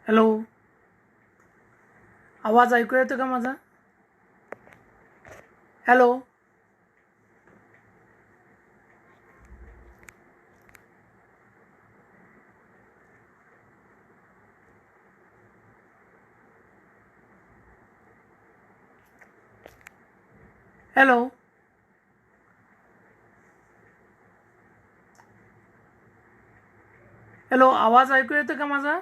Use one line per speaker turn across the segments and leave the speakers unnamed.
Hello, आवाज ऐकू येतो का माझा? हॅलो, हॅलो, हॅलो, आवाज ऐकू येतो का माझा?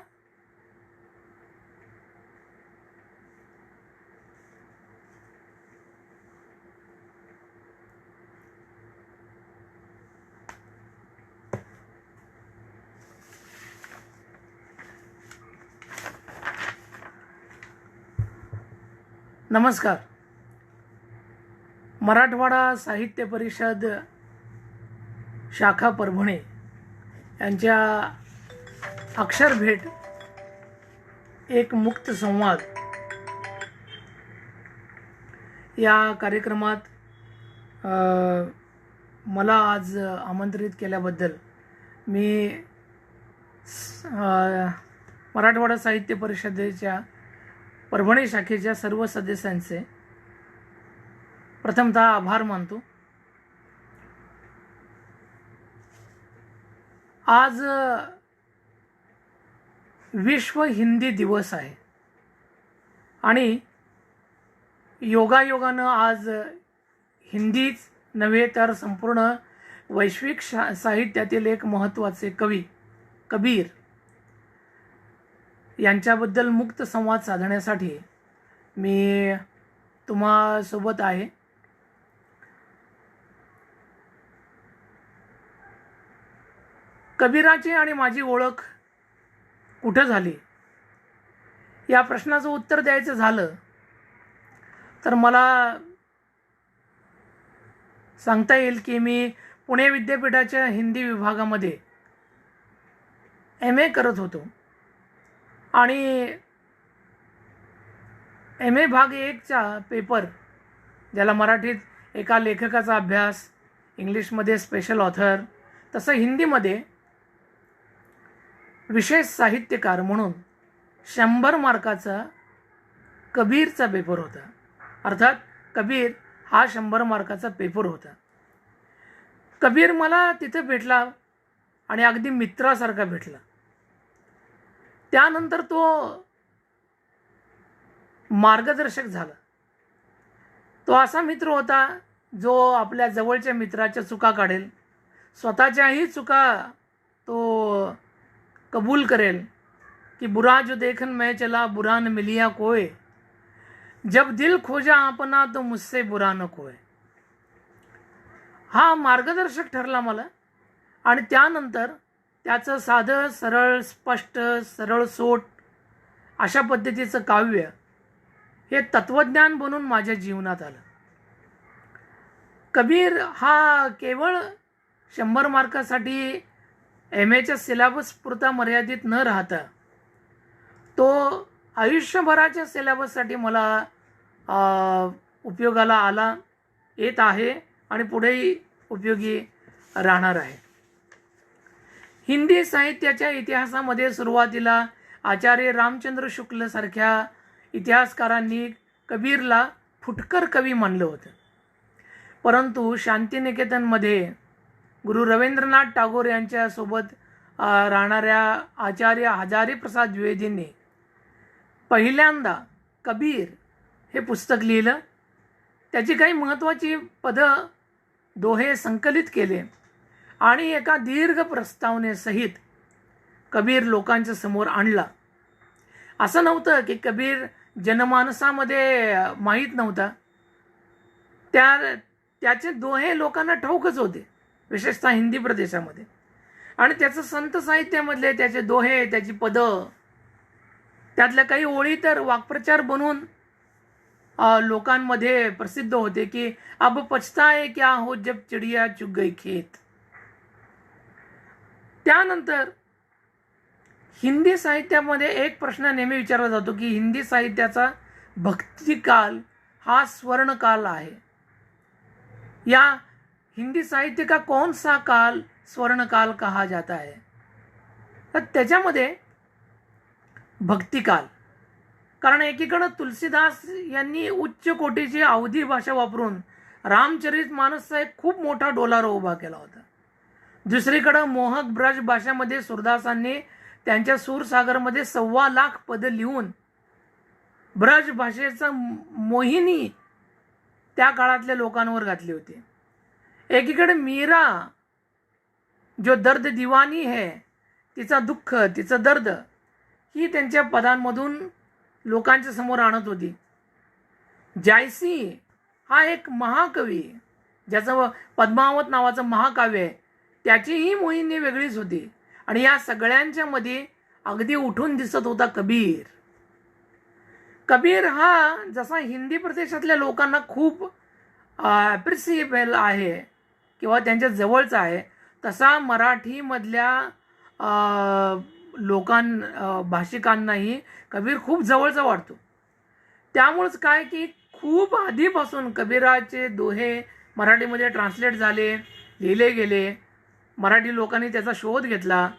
नमस्कार. मराठवाडा साहित्य परिषद शाखा परभणी यांच्या अक्षर भेट एक मुक्त संवाद या कार्यक्रमात मला आज आमंत्रित केल्याबद्दल मी मराठवाडा साहित्य परिषदेच्या परभणी शाखेच्या सर्व सदस्यांचे प्रथमतः आभार मानतो. आज विश्व हिंदी दिवस आहे आणि योगायोगानं आज हिंदीच नव्हे तर संपूर्ण वैश्विक साहित्यातील एक महत्त्वाचे कवी कबीर यांच्याबद्दल मुक्त संवाद साधण्यासाठी मी तुम्हासोबत आहे. कबीराची आणि माझी ओळख कुठं झाली या प्रश्नाचं उत्तर द्यायचं झालं तर मला सांगता येईल की मी पुणे विद्यापीठाच्या हिंदी विभागामध्ये MA करत होतो आणि MA भाग 1चा पेपर, ज्याला मराठीत एका लेखकाचा अभ्यास, इंग्लिशमध्ये स्पेशल ऑथर, तसं हिंदीमध्ये विशेष साहित्यकार म्हणून 100 मार्काचा कबीरचा पेपर होता. अर्थात कबीर हा 100 मार्काचा पेपर होता. कबीर मला तिथे भेटला आणि अगदी मित्रासारखा भेटला. त्यानंतर तो मार्गदर्शक झाला. तो असा मित्र होता जो आपल्या जवळच्या मित्राच्या चुका काढेल, स्वतःच्याही चुका तो कबूल करेल कि बुरा जो देखन मैं चला बुरा न मिलिया कोय, जब दिल खोजा अपना तो मुझसे बुरा न कोय. हा मार्गदर्शक ठरला मला. आणि त्यानंतर त्याचं साधं सरळ स्पष्ट सरळ सोट अशा पद्धतीचं काव्य हे तत्वज्ञान बनून माझ्या जीवनात आलं. कबीर हा केवळ 100 मार्कासाठी MAच्या सिलेबस पुरता मर्यादित न राहता तो आयुष्यभराच्या सिलेबससाठी मला उपयोगाला आला, येत आहे आणि पुढेही उपयोगी राहणार आहे. हिंदी साहित्याच्या इतिहासामध्ये सुरुवातीला आचार्य रामचंद्र शुक्ल सारख्या इतिहासकारांनी कबीरला फुटकर कवी मानलं होतं. परंतु शांतिनिकेतनमध्ये गुरु रवींद्रनाथ टागोर यांच्यासोबत राहणाऱ्या आचार्य हजारी प्रसाद द्विवेदींनी पहिल्यांदा कबीर हे पुस्तक लिहिलं. त्याची काही महत्त्वाची पदं दोहे संकलित केले आणि एका दीर्घ प्रस्तावनेसहित कबीर लोकांच्या समोर आणला. असं नव्हतं की कबीर जनमानसामध्ये माहीत नव्हता. त्याचे दोहे लोकांना ठाऊकच होते, विशेषतः हिंदी प्रदेशामध्ये. आणि त्याचं संत साहित्यामधले त्याचे दोहे, त्याची पदं, त्यातल्या काही ओळी तर वाक्प्रचार बनून लोकांमध्ये प्रसिद्ध होते की अब पछताए क्या हो जब चिडिया चुग गई खेत. त्यानंतर हिंदी साहित्यामध्ये एक प्रश्न नेहमी विचारला जातो की हिंदी साहित्याचा भक्तिकाल हा स्वर्णकाल आहे. या हिंदी साहित्य का कौन सा काल स्वर्णकाल कहा जाता है. तर त्याच्यामध्ये भक्तिकाल. कारण एकीकडं तुलसीदास यांनी उच्च कोटीची अवधी भाषा वापरून रामचरितमानसचा एक खूप मोठा डोलारा उभा केला होता. दुसरीकडं मोहक ब्रज भाषेमध्ये सुरदासांनी त्यांच्या सूरसागरमध्ये 1,15,00,000 पदं लिहून ब्रज भाषेचं मोहिनी त्या काळातल्या लोकांवर घातली होती. एकीकडे मीरा जो दर्द दिवानी है, तिचा दुःख, तिचं दर्द ही त्यांच्या पदांमधून लोकांच्या समोर आणत होती. जायसी हा एक महाकवी, ज्याचं पद्मावत नावाचं महाकाव्य आहे, त्याचीही मोहिनी वेगळीच होती. आणि या सगळ्यांच्या मध्ये अगदी उठून दिसत होता कबीर. कबीर हा जसा हिंदी प्रदेशातल्या लोकांना खूप ॲप्रिसिएबल आहे किंवा त्यांच्या जवळचा आहे, तसा मराठीमधल्या भाषिकांनाही कबीर खूप जवळचा वाटतो. त्यामुळंच काय की खूप आधीपासून कबीराचे दोहे मराठीमध्ये ट्रान्सलेट झाले, लिहिले गेले. मराठी लोकांनी त्याचा शोध घेतला.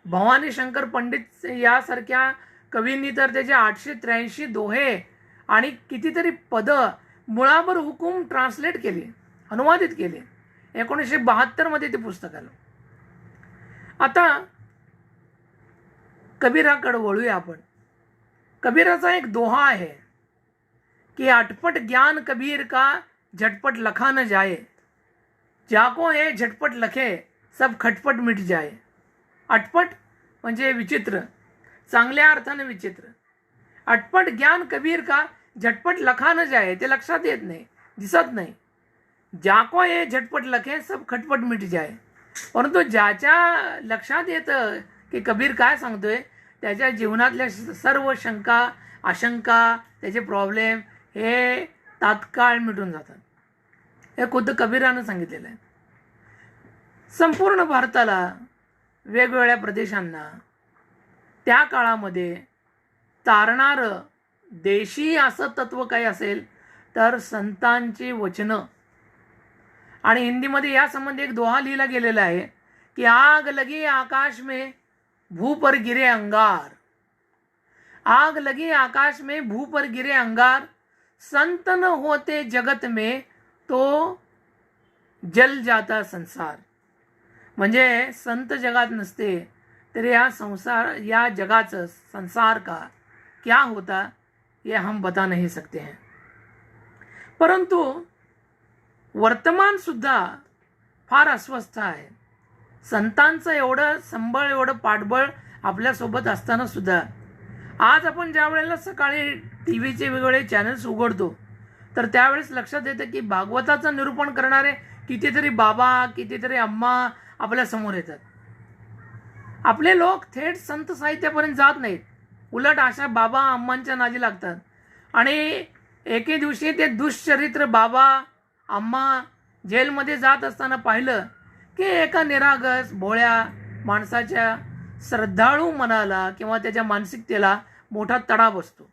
भवानी शंकर पंडित यासारख्या कवींनी तर त्याचे 883 दोहे आणि कितीतरी पदं मुळावर हुकूम ट्रान्सलेट केले, अनुवादित केले. 1972 मध्ये ते पुस्तक आलं. आता कबीराकडे वळूया आपण. कबीराचा एक दोहा आहे की अटपट ज्ञान कबीर का झटपट लखा न जाए, जाको है झटपट लखे सब खटपट मिट जाए. अटपट म्हणजे विचित्र, चांगल्या अर्थाने विचित्र. अटपट ज्ञान कबीर का झटपट लखा न जाए, ते लक्षात येत नाही, दिसत नाही. जाको हे झटपट लखे सब खटपट मिट जाए. परंतु ज्याच्या लक्षात येतं की कबीर काय सांगतोय, त्याच्या जीवनातल्या सर्व शंका, आशंका, त्याचे प्रॉब्लेम हे तात्काळ मिटून जातात. हे खुद्द कबीरानं सांगितलेलं आहे. संपूर्ण भारताला, वेगवेगळ्या प्रदेशांना त्या काळामध्ये तारणारं देशी असं तत्व काही असेल तर संतांची वचनं. आणि हिंदीमध्ये या संबंधी एक दोहा लिहिला गेलेला आहे की आग लगी आकाश में भू पर गिरे अंगार, आग लगी आकाश में भू पर गिरे अंगार, संत न होते जगत में तो जल जाता संसार. म्हणजे संत जगात नसते तरी या जगाचं संसार का क्या होता ये हम बता नहीं सकते हैं. परंतु वर्तमान सुद्धा फार अस्वस्थ आहे. संतांचं एवढं संबळ, एवढं पाठबळ आपल्यासोबत असताना सुद्धा आज आपण ज्या वेळेला सकाळी टीव्हीचे वेगवेगळे चॅनल्स उघडतो तर त्यावेळेस लक्षात येतं की भागवताचं निरूपण करणारे कितीतरी बाबा, कितीतरी अम्मा आपल्या समोर येतात. आपले लोक थेट संत साहित्यापर्यंत जात नाहीत, उलट अशा बाबा अम्मांच्या नादी लागतात. आणि एके दिवशी ते दुष्चरित्र बाबा अम्मा जेलमध्ये जात असताना पाहिलं की एका निरागस भोळ्या माणसाच्या श्रद्धाळू मनाला किंवा त्याच्या मानसिकतेला मोठा तडा बसतो.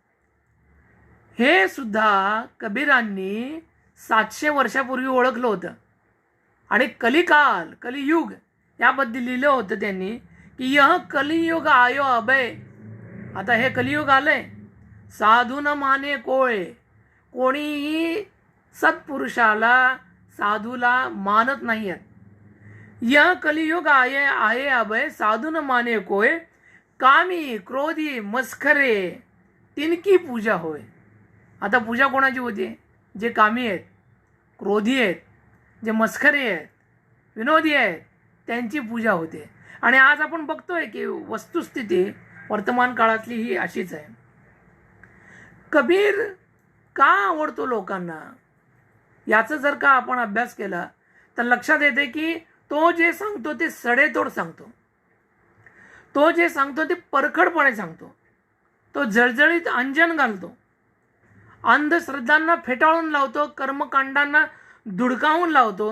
हे सुद्धा कबीरांनी 700 वर्षापूर्वी ओळखलं होतं. आणि कलिकाल, कलियुग याबद्दल लिहिलं होतं त्यांनी की यह कलियुग आयो अभय. आता हे कलियुग आलंय, साधू न माने कोळे. कोणीही सत्पुरुषाला, साधूला मानत नाही आहेत. यह कलियुग आहे अभय, साधू न माने कोय, कामी क्रोधी मस्खरे तिनकी पूजा होय. आता पूजा कोणाची होती? जे कामी आहेत, क्रोधी आहेत, जे मस्खरे आहेत, विनोदी आहेत, त्यांची पूजा होते. आणि आज आपण बघतोय की वस्तुस्थिती वर्तमान काळातली ही अशीच आहे. कबीर का आवडतो लोकांना याचं जर का आपण अभ्यास केला तर लक्षात येते की तो जे सांगतो ते सडेतोड सांगतो. तो जे सांगतो ते परखडपणे सांगतो. तो जळजळीत अंजन घालतो. अंधश्रद्धांना फेटाळून लावतो, कर्मकांडांना धुडकावून लावतो.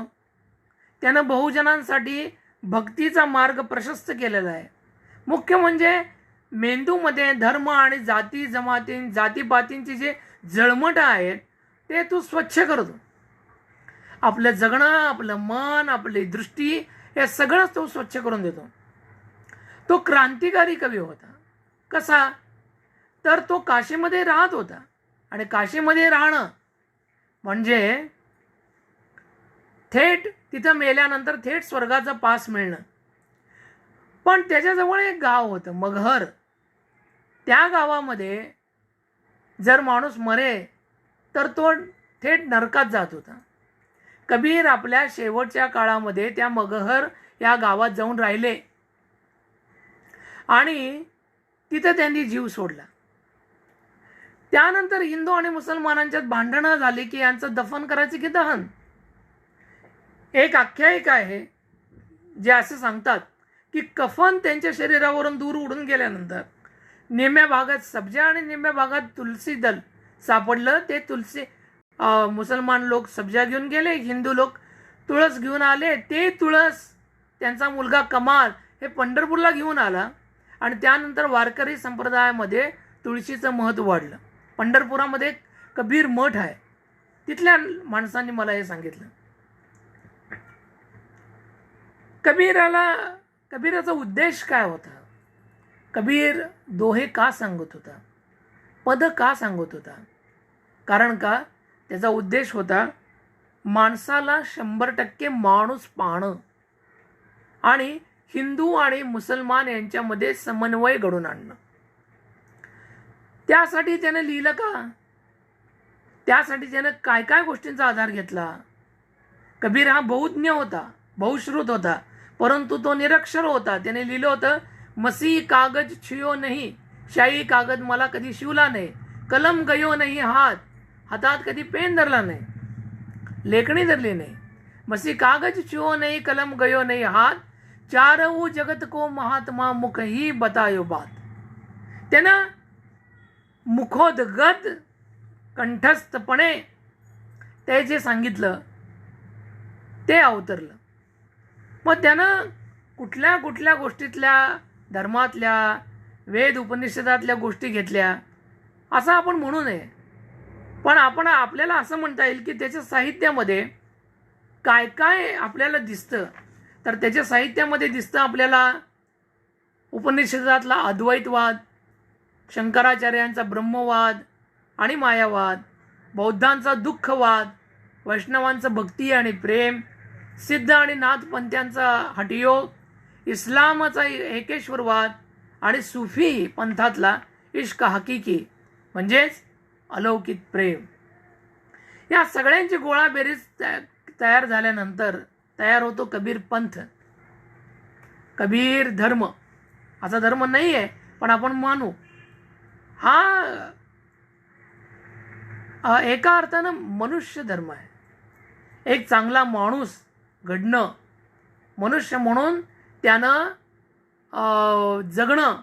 त्यानं बहुजनांसाठी भक्तीचा मार्ग प्रशस्त केलेला आहे. मुख्य म्हणजे मेंदूमध्ये धर्म आणि जातीपातींची जे जळमट आहेत ते तू स्वच्छ करतो. आपलं जगणं, आपलं मन, आपली दृष्टी हे सगळंच तो स्वच्छ करून देतो. तो क्रांतिकारी कवी होता. कसा? तर तो काशीमध्ये राहत होता. आणि काशीमध्ये राहणं म्हणजे थेट तिथं मेल्यानंतर थेट स्वर्गाचा पास मिळणं. पण त्याच्याजवळ एक गाव होतं मगहर. त्या गावामध्ये जर माणूस मरे तर तो थेट नरकात जात होता. कबीर आपल्या शेवटच्या काळामध्ये त्या मगहर या गावात जाऊन राहिले आणि तिथं त्यांनी जीव सोडला. त्यानंतर हिंदू आणि मुसलमानांच्यात भांडणं झाली की यांचं दफन करायचं की दहन. एक आख्यायिका आहे जे असे सांगतात की कफन त्यांच्या शरीरावरून दूर उडून गेल्यानंतर निम्म्या भागात सब्जा आणि निम्म्या भागात तुलसी दल सापडलं. ते तुलसी मुसलमान लोक सब्जा घेऊन गेले, हिंदू लोक तुळस घेऊन आले. ते तुळस त्यांचा मुलगा कमाल हे पंढरपूरला घेऊन आला आणि त्यानंतर वारकरी संप्रदायामध्ये तुळशीचं महत्त्व वाढलं. पंढरपुरामध्ये कबीर मठ आहे, तिथल्या माणसांनी मला हे सांगितलं. कबीराचा उद्देश काय होता? कबीर दोहे का सांगत होता? पद का सांगत होता? कारण का त्याचा उद्देश होता माणसाला 100% माणूस पाहणं आणि हिंदू आणि मुसलमान यांच्यामध्ये समन्वय घडवून आणणं. त्यासाठी त्याने लिहिलं का? त्यासाठी त्याने काय काय गोष्टींचा आधार घेतला? कबीर हा बहुज्ञ होता, बहुश्रुत होता, परंतु तो निरक्षर होता. त्याने लिहिलं होतं, मसी कागज छियो नाही, शाई कागद मला कधी शिवला नाही, कलम गयो नाही हात, हातात कधी पेन धरला नाही, लेखणी धरली नाही. मसी कागज छियो नाही, कलम गयो नाही हात, चारऊ जगत को महात्मा मुख ही बतायो बात. त्यानं मुखोद्गत कंठस्थपणे ते जे सांगितलं ते अवतरलं. मग त्यानं कुठल्या कुठल्या गोष्टीतल्या धर्मातल्या वेद उपनिषदातल्या गोष्टी घेतल्या असं आपण म्हणू नये. पण आपल्याला असं म्हणता येईल की त्याच्या साहित्यामध्ये काय काय आपल्याला दिसतं. तर त्याच्या साहित्यामध्ये दिसतं आपल्याला उपनिषदातला अद्वैतवाद, शंकराचार्यांचा ब्रह्मवाद आणि मायावाद, बौद्धांचा दुःखवाद, वैष्णवांचं भक्ती आणि प्रेम, सिद्ध आणि नाथपंथ्यांचा हठयोग, इस्लामाचा एकेश्वरवाद आणि सुफी पंथातला इश्क हकीकी म्हणजेच अलौकिक प्रेम. या सगळ्यांची गोळाबेरीज तयार झाल्यानंतर तयार होतो कबीर पंथ. कबीर धर्म असा धर्म नाही आहे, पण आपण मानू हा एका अर्थानं मनुष्य धर्म आहे. एक चांगला माणूस घडणं, मनुष्य म्हणून त्यानं जगणं,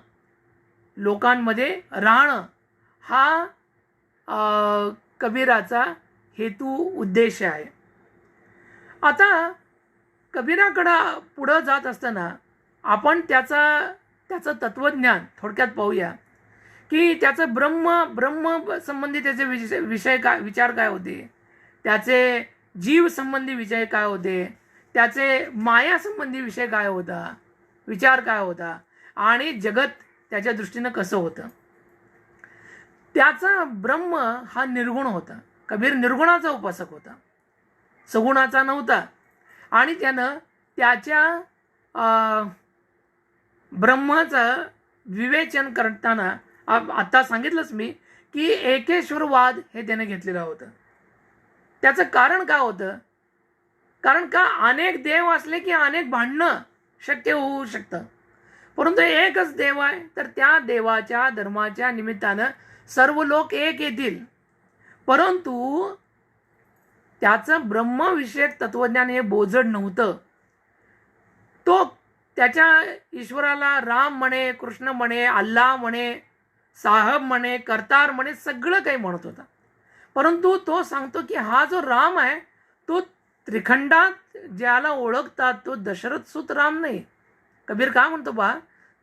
लोकांमध्ये राहणं हा कबीराचा हेतू उद्देश आहे. आता कबीराकडं पुढं जात असताना आपण त्याचं तत्वज्ञान थोडक्यात पाहूया की त्याचं ब्रह्म संबंधी त्याचे विचार काय होते, त्याचे जीव संबंधी विषय काय होते, त्याचे माया संबंधी विषय काय होता, विचार काय होता आणि जगत त्याच्या दृष्टीनं कसं होतं. त्याचा ब्रह्म हा निर्गुण होता. कबीर निर्गुणाचा उपासक होता, सगुणाचा नव्हता. आणि त्यानं त्याच्या ब्रह्माचं विवेचन करताना आता सांगितलंच मी की एकेश्वरवाद हे त्याने घेतलेलं होतं. त्याचं कारण काय होतं? कारण का अनेक देव असले की अनेक भांडणं शक्य होऊ शकतं, परंतु एकच देव आहे तर त्या देवाच्या धर्माच्या निमित्तानं सर्व लोक एक येतील. परंतु त्याचं ब्रह्मविषयक तत्वज्ञान हे बोजड नव्हतं. तो त्याच्या ईश्वराला राम म्हणे, कृष्ण म्हणे, अल्लाह म्हणे, साहब म्हणे, करतार म्हणे, सगळं काही म्हणत होता. परंतु तो सांगतो की हा जो राम आहे तो त्रिखंडात ज्याला ओळखतात तो दशरथ सुत राम नाही. कबीर काय म्हणतो बा,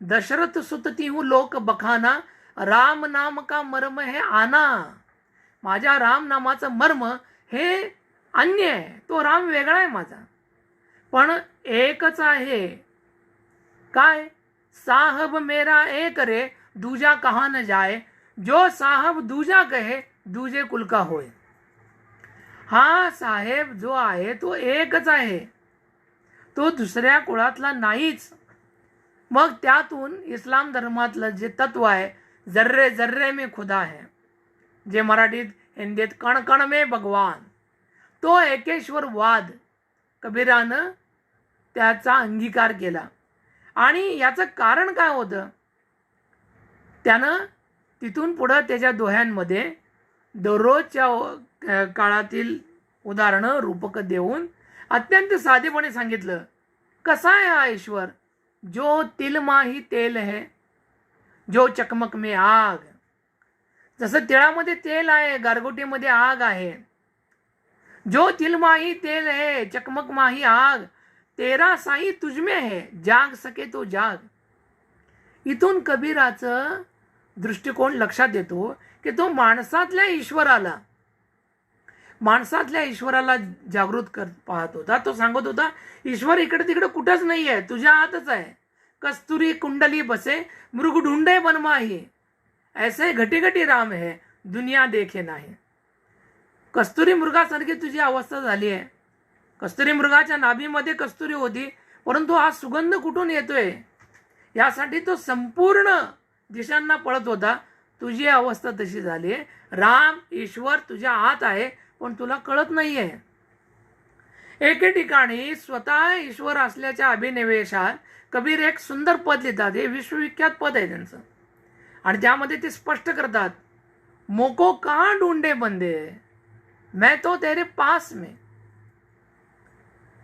दशरथ सुत तिहू लोक बखाना, राम नाम का मर्म है आना. माझ्या राम नामाचं मर्म हे अन्य आहे, तो राम वेगळा आहे माझा, पण एकच आहे. काय? साहब मेरा एक रे, दूजा कहा न जाए, जो साहब दूजा कहे दूजे कुल का होय. हा साहेब जो आहे तो एकच आहे, तो दुसऱ्या कुळातला नाहीच. मग त्यातून इस्लाम धर्मातलं जे तत्व आहे, जर्रे जर्रे में खुदा है, जे मराठीत हिंदीत कण कण में भगवान, तो एकेश्वरवाद कबीरानं त्याचा अंगीकार केला. आणि याचं कारण काय होतं, त्यानं तिथून पुढं त्याच्या दोह्यांमध्ये दररोजच्या काळातील उदाहरणं रूपकं देऊन अत्यंत साधेपणे सांगितलं, कसा आहे हा ईश्वर, जो तिल माही तेल है, जो चकमक में आग. जसं तिळामध्ये तेल आहे, गारगोटीमध्ये आग आहे. जो तिल माही तेल है, चकमक माही आग, तेरा साई तुझमें है, जाग सके तो जाग. इथून कबीराचं दृष्टिकोन लक्षात येतो की तो माणसातल्या ईश्वराला जागृत कर पाहत होता. तो सांगत होता, ईश्वर इकडे तिकडे कुठंच नाही आहे, तुझ्या हातच आहे. कस्तुरी कुंडली बसे मृग ढूंढे बनमाही, ऐसे घटी घटी राम है दुनिया देखे नाही. कस्तुरी मृगासारखी तुझी अवस्था झाली आहे. कस्तुरी मृगाच्या नाभीमध्ये कस्तुरी होती, परंतु हा सुगंध कुठून येतोय यासाठी तो संपूर्ण दिशांना पळत होता. तुझी अवस्था तशी झाली आहे. राम ईश्वर तुझ्या हात आहे, पण तुला कळत नाहीये. एके ठिकाणी स्वतः ईश्वर असल्याच्या अभिनिवेशात कबीर एक सुंदर पद लिहितात. हे विश्वविख्यात पद आहे त्यांचं, आणि त्यामध्ये ते स्पष्ट करतात, मोको कहाँ ढूंढे बंदे, मैं तो तेरे पास में,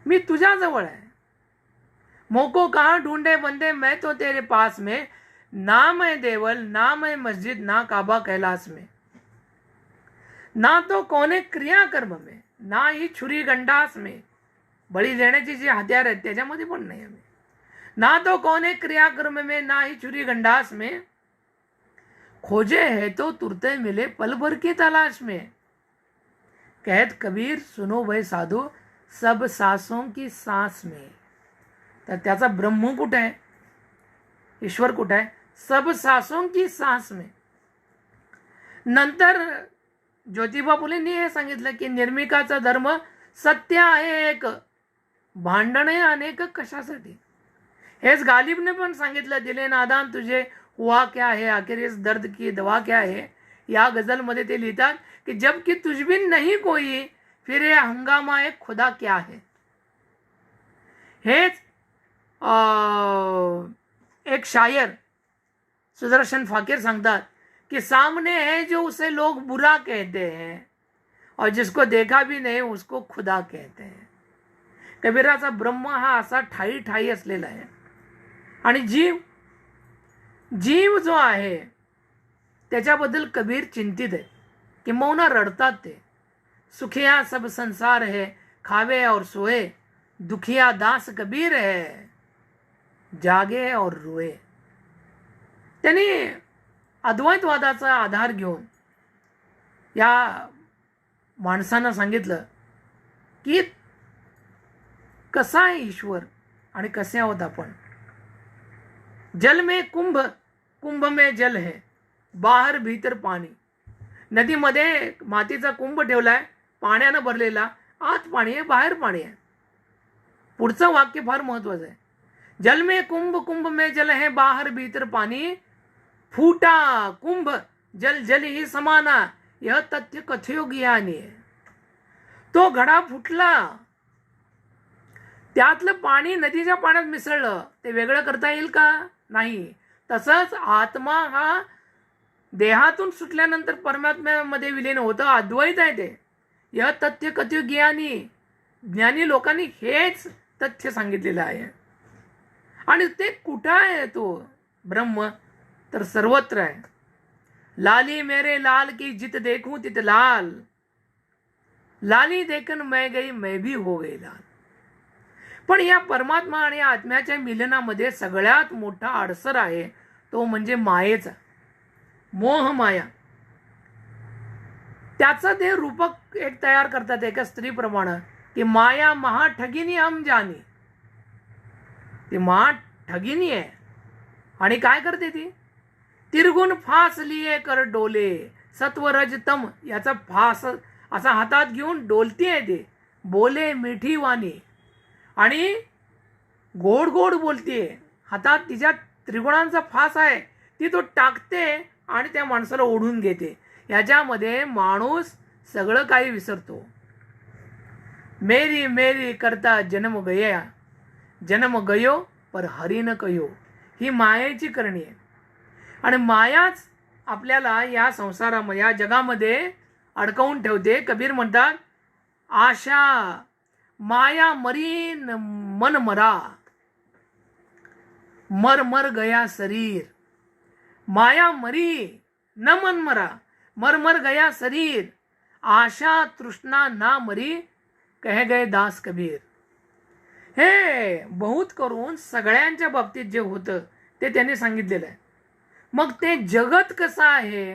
मी तुझ्या जवळ आहे. मोको कहाँ ढूंढे बंदे, मैं तो तेरे पास में, नाम है देवल नाम है मस्जिद, ना काबा कैलाश में, ना तो कोने क्रियाकर्म में, ना ही छुरी गंडास में, बळी देण्याची जी हत्यार आहेत त्याच्यामध्ये पण नाही आम्ही. ना तो कोने क्रियाकर्म में, ना ही छुरी गंडास में, खोजे है तो तुरते मिले पल भर की तलाश में. कहत कबीर सुनो भाई साधू, सब सांसों की सांस में. तर त्याचा ब्रह्म कुठे आहे, ईश्वर कुठे आहे, सब सांसों की सांस में. नंतर ज्योतिबा फुलेंनी हे सांगितलं की निर्मिकाचा धर्म सत्य आहे एक, भांडणे अनेक कशासाठी. हेच गालिबने पण सांगितलं, दिले नादान तुझे हुआ क्या है, आखिर इस दर्द की दवा क्या है. या गजलमध्ये ते लिहितात की जब कि तुझ बिन नहीं कोई, फिर ये हंगामा एक खुदा क्या है. हेच एक शायर सुदर्शन फाकीर सांगतात कि सामने है जो उसे लोग बुरा कहते हैं, और जिसको देखा भी नहीं उसको खुदा कहते हैं. कबीराचा ब्रह्म हा असा ठाई ठाई असलेला आहे. आणि जीव जो आहे त्याच्याबद्दल कबीर चिंतित आहे, किंबहुना रडतात ते. सुखिया सब संसार है, खावे और सोए, दुखिया दास कबीर है, जागे और रोए. त्यांनी अद्वैतवादाचा आधार घेऊन या माणसांना सांगितलं की कसा आहे ईश्वर आणि कसे आहोत आपण. जल में कुंभ, कुंभ में जल है, बाहर भीतर पाणी. नदीमध्ये मातीचा कुंभ ठेवलाय, पाण्यानं भरलेला, आत पाणी आहे बाहेर पाणी आहे. पुढचं वाक्य फार महत्वाचं आहे. जल में कुंभ, कुंभ में जल है, बाहर भीतर पाणी, फूटा कुंभ जल जल ही समाना, यह तथ्य कथयो ज्ञानी आहे. तो घडा फुटला, त्यातलं पाणी नदीच्या पाण्यात मिसळलं, ते वेगळं करता येईल का, नाही. तसंच आत्मा हा देहातून सुटल्यानंतर परमात्म्यामध्ये विलीन होतं, अद्वैत आहे ते. यह तथ्य कथ्य ज्ञानी, ज्ञानी लोकांनी हेच तथ्य सांगितलेलं आहे. आणि ते कुठं आहे तो ब्रह्म, तर सर्वत्र आहे. लाली मेरे लाल की जित देखूं तित लाल, लाली देखन मैं गई मैं भी हो गई लाल. पण या परमात्मा आणि आत्म्याच्या मिलनामध्ये सगळ्यात मोठा अडसर आहे तो म्हणजे मायेचा, मोह माया. त्याचं ते रूपक एक तयार करतात एका स्त्रीप्रमाणे की माया महा ठगिनी हम जानी. ती महा ठगिनी आहे आणि काय करते ती, तिरगुन फास लिए कर डोले, सत्व रज तम याचा फास असा हातात घेऊन डोलतीये ते, बोले मिठी वाणी, आणि गोड गोड बोलतीये. हातात तिच्या त्रिगुणांचा फास आहे, ती तो टाकते आणि त्या माणसाला ओढून घेते. याच्यामध्ये माणूस सगळं काही विसरतो. मेरी मेरी करता जन्म गया, जन्म गयो पर हरी न कयो. ही मायेची करणी आहे. आणि मायाच आपल्याला या संसारामध्ये, या जगामध्ये अडकवून ठेवते. कबीर म्हणतात, आशा माया मरी न मन मरा, मर मर गया शरीर. माया मरी न मन मरा, मर मर गया शरीर. आशा तृष्णा ना मरी, कहे गए दास कबीर. हे बहुत करून सगळ्यांच्या बाबतीत जे होतं ते त्यांनी सांगितलेलं आहे. मग ते जगत कसं आहे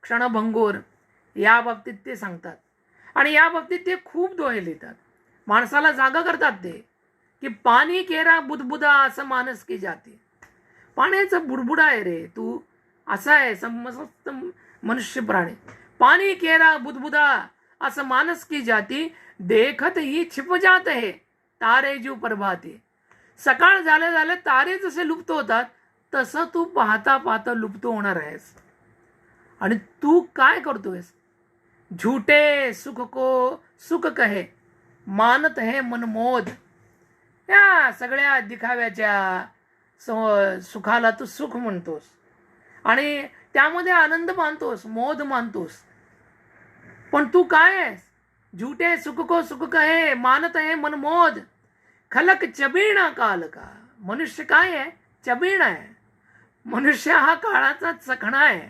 क्षणभंगूर, या बाबतीत ते सांगतात. आणि या बाबतीत ते खूप दोहे लिहितात. माणसाला जागा करतात ते, की पाणी केरा बुदबुदा असं मानस की जाते. पाण्याचं बुडबुडा आहे रे तू, असा आहे समस्त मनुष्य प्राणी. पाणी केरा बुदबुदा असं मानस की जाती, देखत ही छिप जात है तारे जीव प्रभाते. सकाळ झाले झाले तारे जसे लुप्त होतात तसं तू पाहता पाहता लुप्त होणार आहेस. आणि तू काय करतोयस? झूठे सुख को सुख कहे, मानत है मनमोद. या सगळ्या दिखाव्याच्या सुखाला तू सुख म्हणतोस आणि त्यामध्ये आनंद मानतोस, मोद मानतोस. पण तू काय आहेस? झूठे सुख को सुख कहे, मानत है मनमोद. खलक चबीणा काल का. मनुष्य काय आहे? चबीण आहे. मनुष्य हा काळाचा चखणा आहे,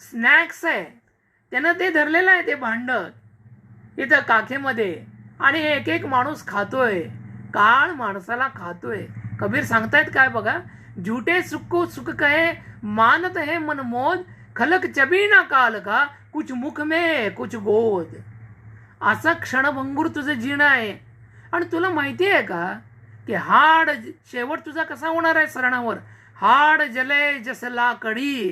स्नॅक्स आहे. त्यानं ते धरलेलं आहे ते भांड इथं काखेमध्ये, आणि एक एक माणूस खातोय. काळ माणसाला खातोय. कबीर सांगतायत काय बघा, झूठे सुख को सुख कहे, मानत है मनमोद. खलक चबीना काल का, कुछ मुख में कुछ गोद. असं क्षणभंगूर तुझं जीणं आहे. आणि तुला माहिती आहे का की हाड शेवट तुझा कसा होणार आहे सरणावर? हाड जले जस लाकडी,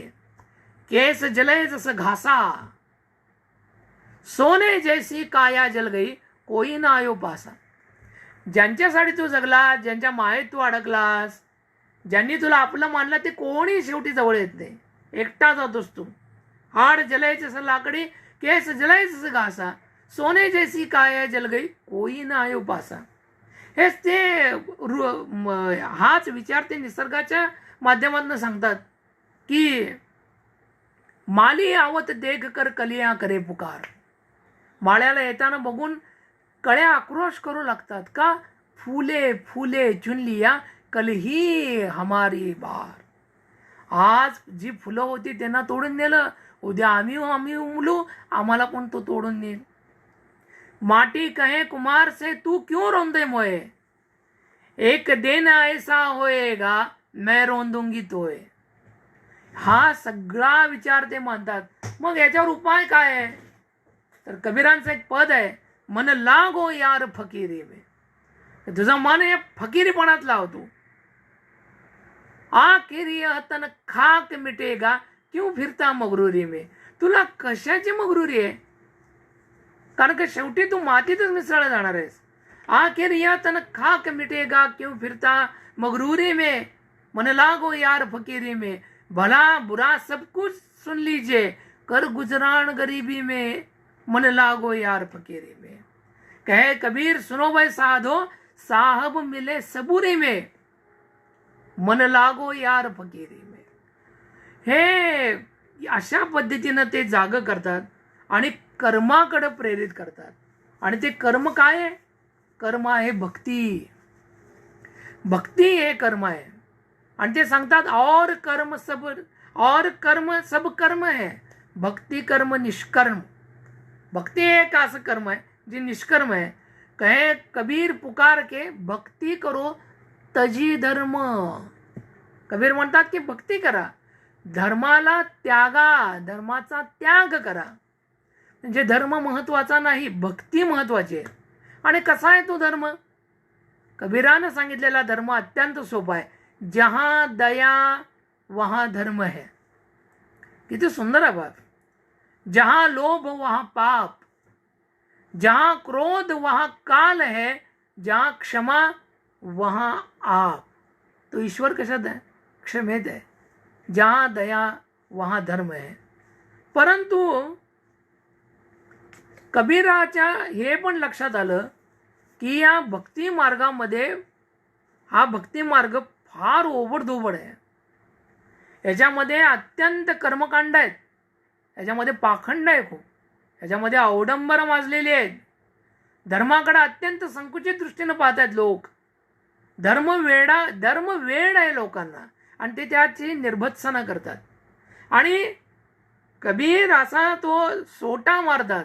केस जले जस घासा, सोने जैसी काया जल गई, कोई ना आयो पासा. ज्यांच्यासाठी तू जगला, ज्यांच्या मायेत तू अडकलास, ज्यांनी तुला आपलं मानलं, ते कोणी शेवटी जवळ येत नाही. एकटा जातोस तू. हाड जले जसं लाकडी, केस जले जसं घासा, सोने जैसी काया जल गई, कोई ना आयो पासा. हेच ते हाच विचार ते निसर्गाच्या माध्यमातून सांगतात की माली आवत देख कर कलिया करे पुकार. माळ्याला येताना बघून कळ्या आक्रोश करू लागतात. का? फुले फुले चुन लिया कल ही हमारी बार. आज जी फुलं होती त्यांना तोडून नेलं, उद्या आम्ही उमलू, आम्हाला पण तो तोडून नेईल. माटी कहे कुमार से तू क्यों रोंदे मोए, एक दिन ऐसा होएगा मैं रोंदूंगी तोय. हा सगळा विचार ते मानतात. मग याच्यावर उपाय काय आहे? तर कबीरांचं एक पद आहे, मन लागो यार फकीरी में. तुझं मन हे फकीरीपणात लावतो. आखिर यह तन खाक मिटेगा क्यों फिरता मगरूरी में. तुला कशाची मगरूरी आहे? कारण की शेवटी तू मातीतच मिसळला जाणार आहेस. आखिर यह तन खाक मिटेगा क्यों फिरता मगरूरी में, मन लागो यार फकीरी में. भला बुरा सब कुछ सुन लीजिए, कर गुजरान गरीबी में, मन लागो यार फकीरी में. कहे कबीर सुनो भाई साधो, साहब मिले सबूरी में, मन लागो यार फकीरी में. हे अशा पद्धतीनं ते जाग करतात आणि कर्माकडे प्रेरित करतात. आणि ते कर्म काय आहे? कर्म आहे भक्ती. भक्ती हे कर्म आहे. आणि ते सांगतात और कर्म सब कर्म है, भक्ति कर्म निष्कर्म. भक्ती एक असं कर्म आहे जे निष्कर्म आहे. कहे कबीर पुकार के भक्ती करो तजी धर्म. कबीर म्हणतात की भक्ती करा, धर्माला त्यागा, धर्माचा त्याग करा. म्हणजे धर्म महत्वाचा नाही, भक्ती महत्वाची आहे. आणि कसा आहे तो धर्म? कबीरानं सांगितलेला धर्म अत्यंत सोपा आहे. जहां दया वहां धर्म है. किती सुंदर आहे बाप. जहां लोभ वहां पाप, जहां क्रोध वहां काल है, जहां क्षमा वहां आप. तो ईश्वर कशात आहे? क्षमेत आहे. जहां दया वहां धर्म आहे. परंतु कबीराच्या हे पण लक्षात आलं की या भक्ती मार्गामध्ये हा भक्ती मार्ग फार ओबडधोबड आहे. याच्यामध्ये अत्यंत कर्मकांड आहेत, याच्यामध्ये पाखंड आहे खूप, याच्यामध्ये अवडंबर माजलेली आहेत. धर्माकडे अत्यंत संकुचित दृष्टीनं पाहतात लोक. धर्म वेड आहे लोकांना आणि ते त्याची निर्भत्सना करतात. आणि कबीर असा तो सोटा मारतात.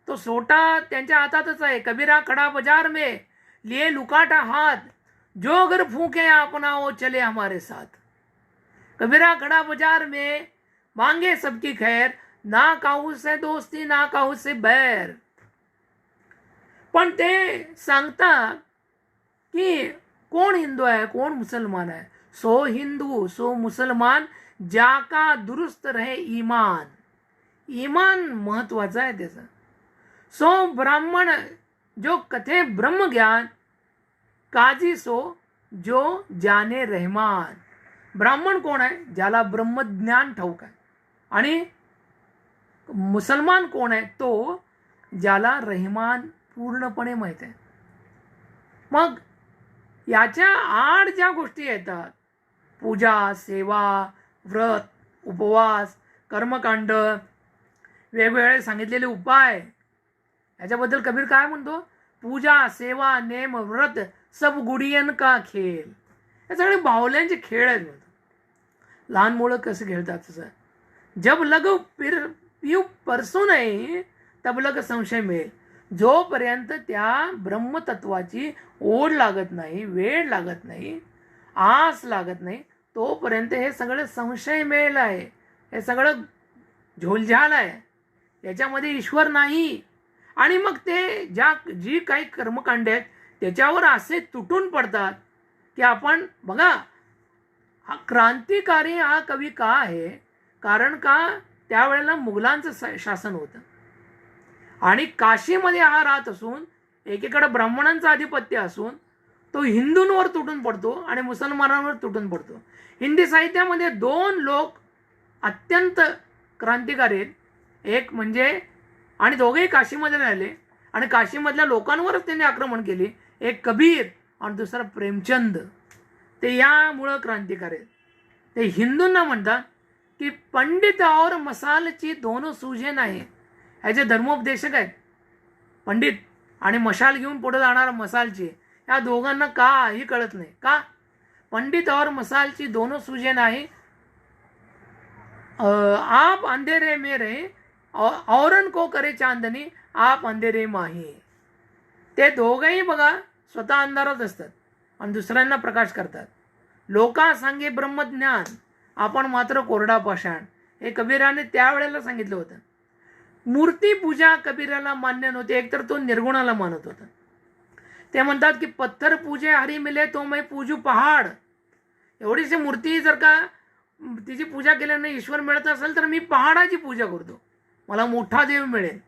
तो सोटा त्यांच्या हातातच आहे. कबीरा खडा बाजार में लिए लुकाटा हाथ, जो अगर फूके अपना वो चले हमारे साथ. कबीरा खड़ा बाजार में मांगे सबकी खैर, ना काहू से दोस्ती ना काहू से बैर. पण ते सांगतात की कोण हिंदू आहे, कोण मुसलमान आहे. सो हिंदू सो मुसलमान, जाका दुरुस्त रहे ईमान. ईमान महत्वाचा आहे त्याचा. सो ब्राह्मण जो कथे ब्रह्म ज्ञान, काजी सो जो जाने रहमान. ब्राह्मण कोण आहे? ज्याला ब्रह्मज्ञान ठाऊक आहे. आणि मुसलमान कोण आहे? तो ज्याला रहमान पूर्णपणे माहीत आहे. मग याच्या आड ज्या गोष्टी येतात, पूजा, सेवा, व्रत, उपवास, कर्मकांड, वेगवेगळे सांगितलेले उपाय, याच्याबद्दल कबीर काय म्हणतो? पूजा, सेवा, नेम, व्रत सब गुडियन का खेळ. हे सगळे बावल्यांचे खेळ आहेत म्हणतो. लहान मुलं कसं खेळतात तसं. जब लग पिऊ परसू नाही तब लग संशय मिळेल. जोपर्यंत त्या ब्रह्मतत्वाची ओढ लागत नाही, वेळ लागत नाही, आस लागत नाही, तोपर्यंत हे सगळं संशय मेल आहे. हे सगळं झोलझाल आहे. याच्यामध्ये ईश्वर नाही. आणि मग ते जी काही कर्मकांड आहेत त्याच्यावर असे तुटून पडतात की आपण बघा, हा क्रांतिकारी हा कवी का आहे? कारण का त्यावेळेला मुघलांचं शासन होतं आणि काशीमध्ये हा राहत असून एकीकडे ब्राह्मणांचं आधिपत्य असून तो हिंदूंवर तुटून पडतो आणि मुसलमानांवर तुटून पडतो. हिंदी साहित्यामध्ये 2 लोक अत्यंत क्रांतिकारी आहेत. एक म्हणजे, आणि दोघेही काशीमध्ये राहिले आणि काशीमधल्या लोकांवरच त्यांनी आक्रमण केले. एक कबीर आणि दुसरा प्रेमचंद. ते यामुळं क्रांतिकारी आहेत. ते हिंदूंना म्हणतात की पंडित और मसालची दोनों सूझे नाही. ह्याचे धर्मोपदेशक आहेत पंडित आणि मशाल घेऊन पुढे जाणारा मसालची. या दोघांना काही कळत नाही. का? पंडित और मसालची दोनों सूझे नाही. आप अंधेरे में रहे औरन को करे चांदनी, आप अंधेरे माही. ते दोघंही बघा स्वतः अंधारात असतात आणि दुसऱ्यांना प्रकाश करतात. लोका सांगे ब्रह्मज्ञान, आपण मात्र कोरडा पाषाण. हे कबीराने त्यावेळेला सांगितलं होतं. मूर्ती पूजा कबीराला मान्य नव्हती. एकतर तो निर्गुणाला मानत होता. ते म्हणतात की पत्थर पूजे हरी मिले तो मैं पूजू पहाड. एवढीशी मूर्ती जर का तिची पूजा केल्याने ईश्वर मिळत असेल तर मी पहाडाची पूजा करतो, मला मोठा देव मिळेल.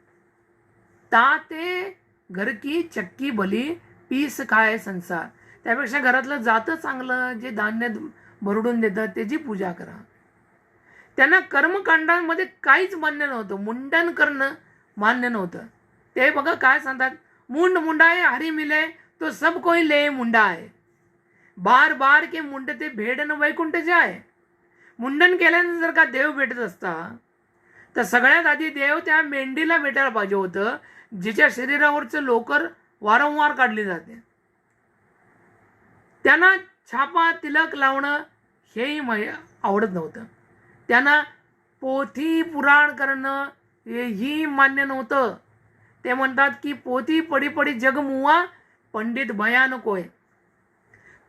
ते घर की चक्की भली पीस खाय संसार. त्यापेक्षा घरातलं जातं चांगलं जे धान्य भरडून देतात त्याची पूजा करा. त्यांना कर्मकांडांमध्ये काहीच मान्य नव्हतं. मुंडन करणं मान्य नव्हतं. ते बघा काय सांगतात, मुंड मुंडाए हरी मिले तो सब कोई ले मुंडा आहे. बार बार के मुंडते भेडन वैकुंठ जाय. मुंडन केल्याने जर का देव भेटत असता तर सगळ्यात आधी देव त्या मेंढीला भेटायला पाहिजे होतं, जिच्या शरीरावरचं लोकर वारंवार काढली जाते. त्यांना छापा तिलक लावणं हेही आवडत नव्हतं. त्यांना पोथी पुराण करणं हेही मान्य नव्हतं. ते म्हणतात की पोथी पडी पडी जग मुवा, पंडित भयानक होय.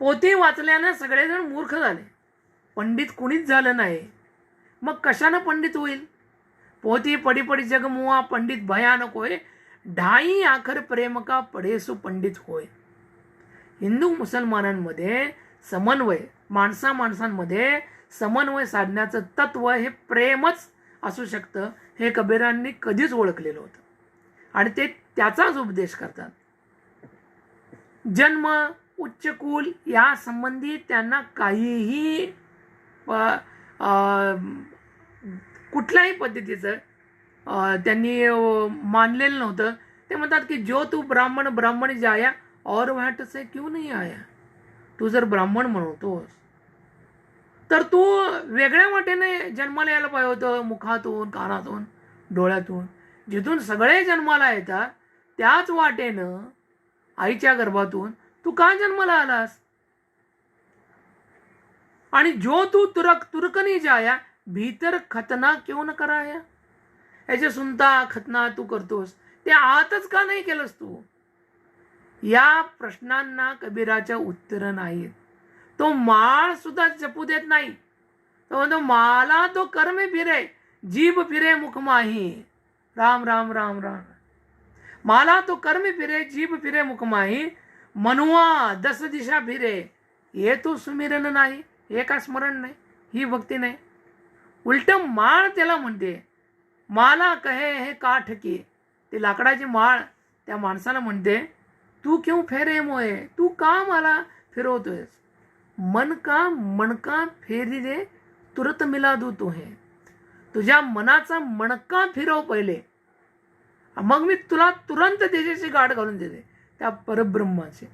पोथी वाचल्यानं सगळेजण मूर्ख झाले, पंडित कुणीच झालं नाही. मग कशानं पंडित होईल? पोथी पडी पडी जग मुवा, पंडित भयानक होय. ढाई आखर प्रेम का पडेसु पंडित होय. हिंदू मुसलमानांमध्ये समन्वय, माणसांमध्ये समन्वय साधण्याचं तत्व हे प्रेमच असू शकतं हे कबीरांनी कधीच ओळखलेलं होतं आणि ते त्याचाच उपदेश करतात. जन्म, उच्च कुल या संबंधी त्यांना काहीही कुठल्याही पद्धतीचं त्यांनी मानलेलं नव्हतं. ते म्हणतात की जो तू ब्राह्मण ब्राह्मण जाया और वाट से क्यों नहीं आया. तू जर ब्राह्मण म्हणतोस तर तू वेगळ्या वाटेने जन्माला यायला पाहिजे होतं, मुखातून, कानातून, डोळ्यातून. जिथून सगळे जन्माला येतात त्याच वाटेनं आईच्या गर्भातून तू का जन्माला आलास. आणि जो तू तुरक नहीं जाया भीतर खतना क्यों न कराया. याचे सुनता खतना तू करतोस ते आतच का नाही केलंस तू. या प्रश्नांना कबीराच्या उत्तर नाहीत. तो माळ सुद्धा जपू देत नाही. तो म्हणतो माला तो कर्म फिरे जीभ फिरे मुख माही. राम राम राम राम. माला तो कर्म फिरे जीभ फिरे मुख माही. मनुआ 10 दिशा फिरे. हे तो सुमिरन नाही, हे का स्मरण नाही, ही भक्ती नाही. उलट माळ त्याला म्हणते. माला कहे हे काठ की. ती लाकडाची माळ त्या माणसाला म्हणते तू क्यों फेरे मोये. तू का मला फिरवतोयस. मन का फेरी दे तुरंत मिला दू तू. हे तुझ्या मनाचा मणका फिरव पहिले, मग मी तुला तुरंत त्याच्याशी गाठ घालून देते, त्या परब्रह्माचे.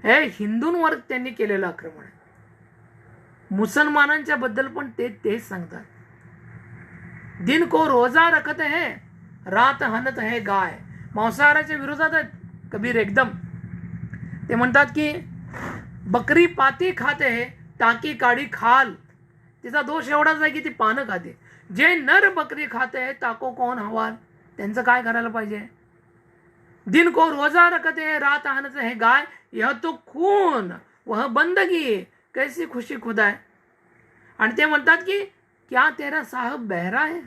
हे हिंदूंवर त्यांनी केलेलं आक्रमण आहे. मुसलमानांच्या बद्दल पण तेच सांगतात. दिन को रोजा रखत है रात हनत है गाय. मांसाहाराच्या विरोधात आहेत कबीर एकदम. ते म्हणतात की बकरी पाती खाते है टाकी काढी खाल. तिचा दोष एवढाच आहे की ती पानं खाते. जे नर बकरी खाते है ताको कौन हवाल. त्यांचं काय करायला पाहिजे. दिन को रोजा रखते है रात हनत है गाय. यह तो खून वह बंदगी कैसी खुशी खुदा है. आणि ते म्हणतात की क्या तेरा साहब बहरा है.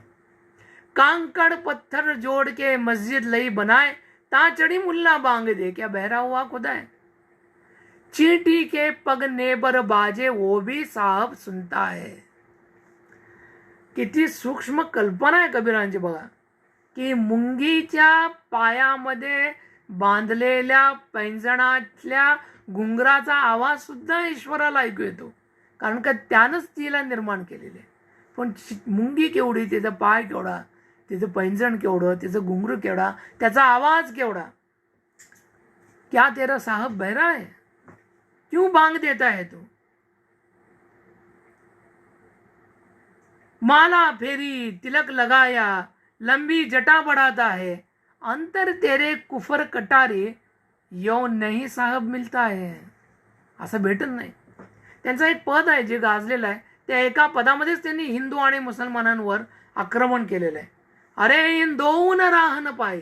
कांकड़ पत्थर जोड़ के मस्जिद लई बनाए ता चढ़ी मुल्ला बांग दे. क्या बहरा हुआ खुदा है. चींटी के पग नेबर बाजे वो भी साहब सुनता है. किती सूक्ष्म कल्पना आहे कबीरांची बघा. की मुंगीच्या पायामध्ये बांधलेल्या पैंजणातल्या घुंगराचा आवाज सुद्धा ईश्वराला ऐकू येतो, कारण का त्यानंच तिला निर्माण केलेले. पण मुंगी केवढी, त्याचा पाय केवढा, त्याचं पैंजण केवढं, त्याचं घुंगरू केवढा, त्याचा आवाज केवढा. क्या तेरा साहब बहरा है. क्यों बांग देता है तू. माला फेरी तिलक लगाया लंबी जटा बढ़ाता है. अंतर तेरे कुफर कटारे यो नहीं साहब मिलता है. असं भेटत नाही. त्यांचं एक पद आहे जे गाजलेलं आहे. त्या एका पदामध्येच त्यांनी हिंदू आणि मुसलमानांवर आक्रमण केलेलं आहे. अरे इन दो न राह न पाए.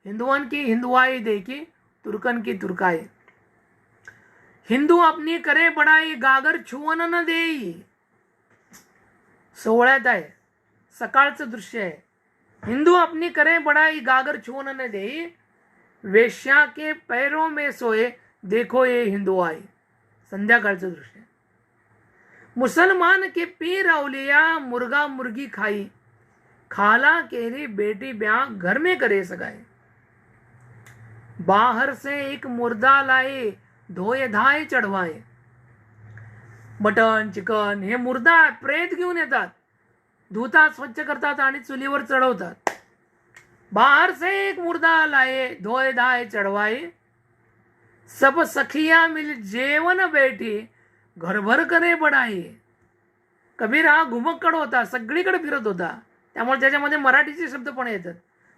हिंदुवन की हिंदुआई देखी तुर्कन की तुर्काई. हिंदू अपनी करे बड़ाई गागर छुवन न देई. सोहळ्यात आहे, सकाळचं दृश्य आहे. हिंदू अपनी करे बड़ाई गागर छुवन न देई. वेश्या के पैरों में सोए देखो ये हिंदू आई. संध्याकाळचं दृश्य. मुसलमान के पीर औलिया मुर्गा मुर्गी खाई. खाला केरी बेटी ब्याह घर में करे सगाई. बाहर से एक मुर्दा लाए धोए धाए चढ़वाए. मटन चिकन हे मुर्दा प्रेत घेऊन येतात, धुतात, स्वच्छ करतात आणि चुलीवर चढवतात. बाहर से एक मुर्दा लाए धोए धाए चढ़वाए. सब सखिया मिल जेवन बैठी घरभर करे बडाई. कबीर हा घुमक्कड होता, सगळीकडे फिरत होता, त्यामुळे त्याच्यामध्ये मराठीचे शब्द पण येतात.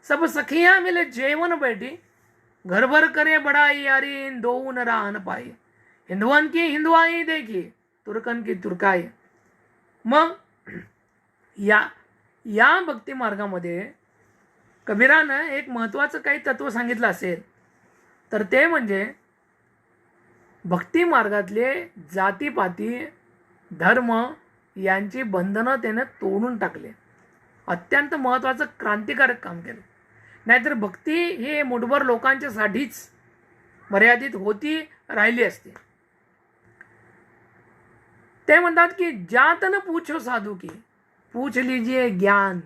सब सखिया मिल जेवन बैठी घरभर करे बडाई. अरे दो न राह न पाई. हिंदुवन की हिंदुआई देखी तुर्कन की तुर्काई. मग या भक्ती मार्गामध्ये कबीरानं एक महत्त्वाचं काही तत्व सांगितलं असेल तर ते म्हणजे भक्ती मार्गातले जातीपाती धर्म यांची बंधनं त्यानं तोडून टाकले. अत्यंत महत्त्वाचं क्रांतिकारक काम केलं. नाहीतर भक्ती हे मुठभर लोकांच्यासाठीच मर्यादित होती राहिली असते. ते म्हणतात की जात न पूछो साधू की पूछ लीजिए ज्ञान.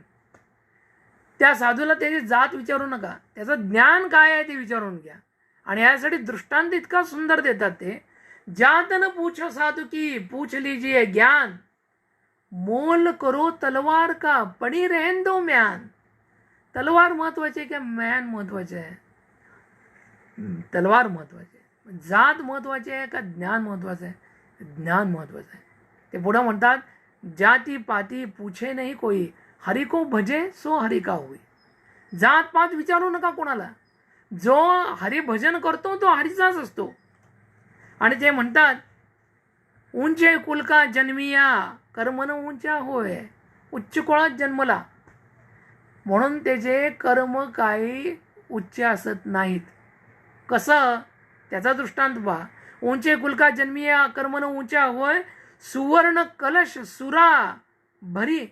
त्या साधूला त्याची जात विचारू नका, त्याचं ज्ञान काय आहे ते विचारून घ्या. आणि यासाठी दृष्टांत इतका सुंदर देतात ते, जातन पूछो साधू की पूछ लीजिए ज्ञान, मोल करो तलवार का पड़ी रहन दो म्यान. तलवार महत्वाची आहे का म्यान महत्वाचे आहे? तलवार महत्वाची आहे. जात महत्वाची आहे का ज्ञान महत्वाचं आहे? ज्ञान महत्वाचं आहे. ते पुढे म्हणतात, जाती पाती पूछे नाही कोई, हरि को भजे सो हरि का होई. जात पात विचारू नका कोणाला, जो हरिभजन करतो तो हरीचाच असतो. आणि ते म्हणतात, उंचे कुल का जन्मिया कर्मन उंचा होय. उच्च कुळात जन्मला म्हणून त्याचे कर्म काही उच्च असत नाहीत. कसं? त्याचा दृष्टांत पहा. उंचे कुलका जन्मिया कर्मन उंचा होय, सुवर्ण कलश सुरा भरी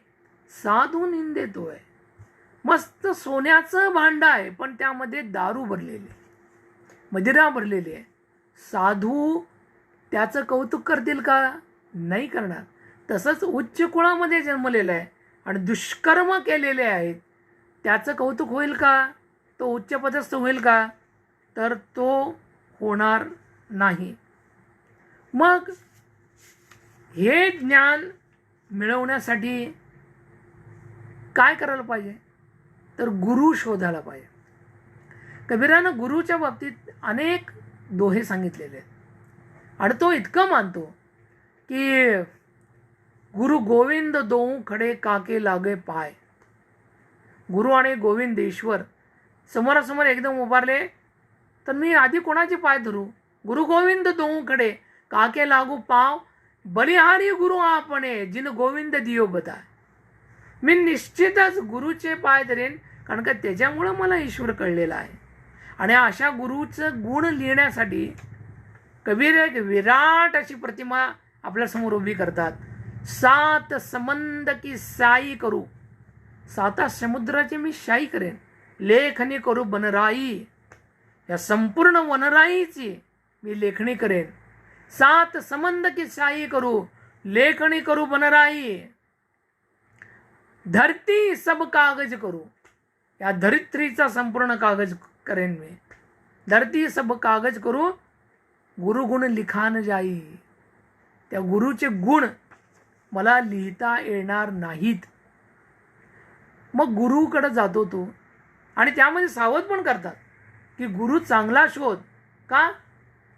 साधू निंदेतोय. मस्त सोन्याचं भांड आहे, पण त्यामध्ये दारू भरलेली, मदिरा भरलेली आहे. साधू त्याचं कौतुक करतील का? नाही करणार. तसंच उच्च कुळामध्ये जन्मलेलं आहे आणि दुष्कर्म केलेले आहेत, त्याचं कौतुक होईल का? तो उच्च पदस्थ होईल का? तर तो होणार नाही. मग हे ज्ञान मिळवण्यासाठी काय करायला पाहिजे? तर गुरु शोधायला पाहिजे. कबीरानं गुरुच्या बाबतीत अनेक दोहे सांगितलेले आहेत आणि तो इतकं मानतो की गुरु गोविंद दोऊ खडे काके लागे पाय. गुरु आणि गोविंद ईश्वर समोरासमोर एकदम उभारले तर मी आधी कोणाचे पाय धरू? गुरु गोविंद दोऊ खडे काके लागू पाव, बलिहारी गुरु आपणे जिन गोविंद दियो बताय. मी निश्चितच गुरुचे पाय धरेन, कारण का त्याच्यामुळं मला ईश्वर कळलेला आहे. आणि अशा गुरुचं गुण लिहिण्यासाठी कबीर एक विराट अशी प्रतिमा आपल्यासमोर उभी करतात. सात समंद की साई करू, साता समुद्राची मी शाई करेन, लेखणी करू बनराई, या संपूर्ण वनराईची मी लेखणी करेन. सात समंद की साई करू, लेखणी करू बनराई, धरती सब कागज करू, या धरित्रीचा संपूर्ण कागज करेन मी. धरती सब कागज करू, गुरुगुण लिखान जाई. त्या गुरुचे गुण मला लिहिता येणार नाहीत. मग गुरुकडे जातो तो, आणि त्यामध्ये सावध पण करतात की गुरु चांगला शोध. का?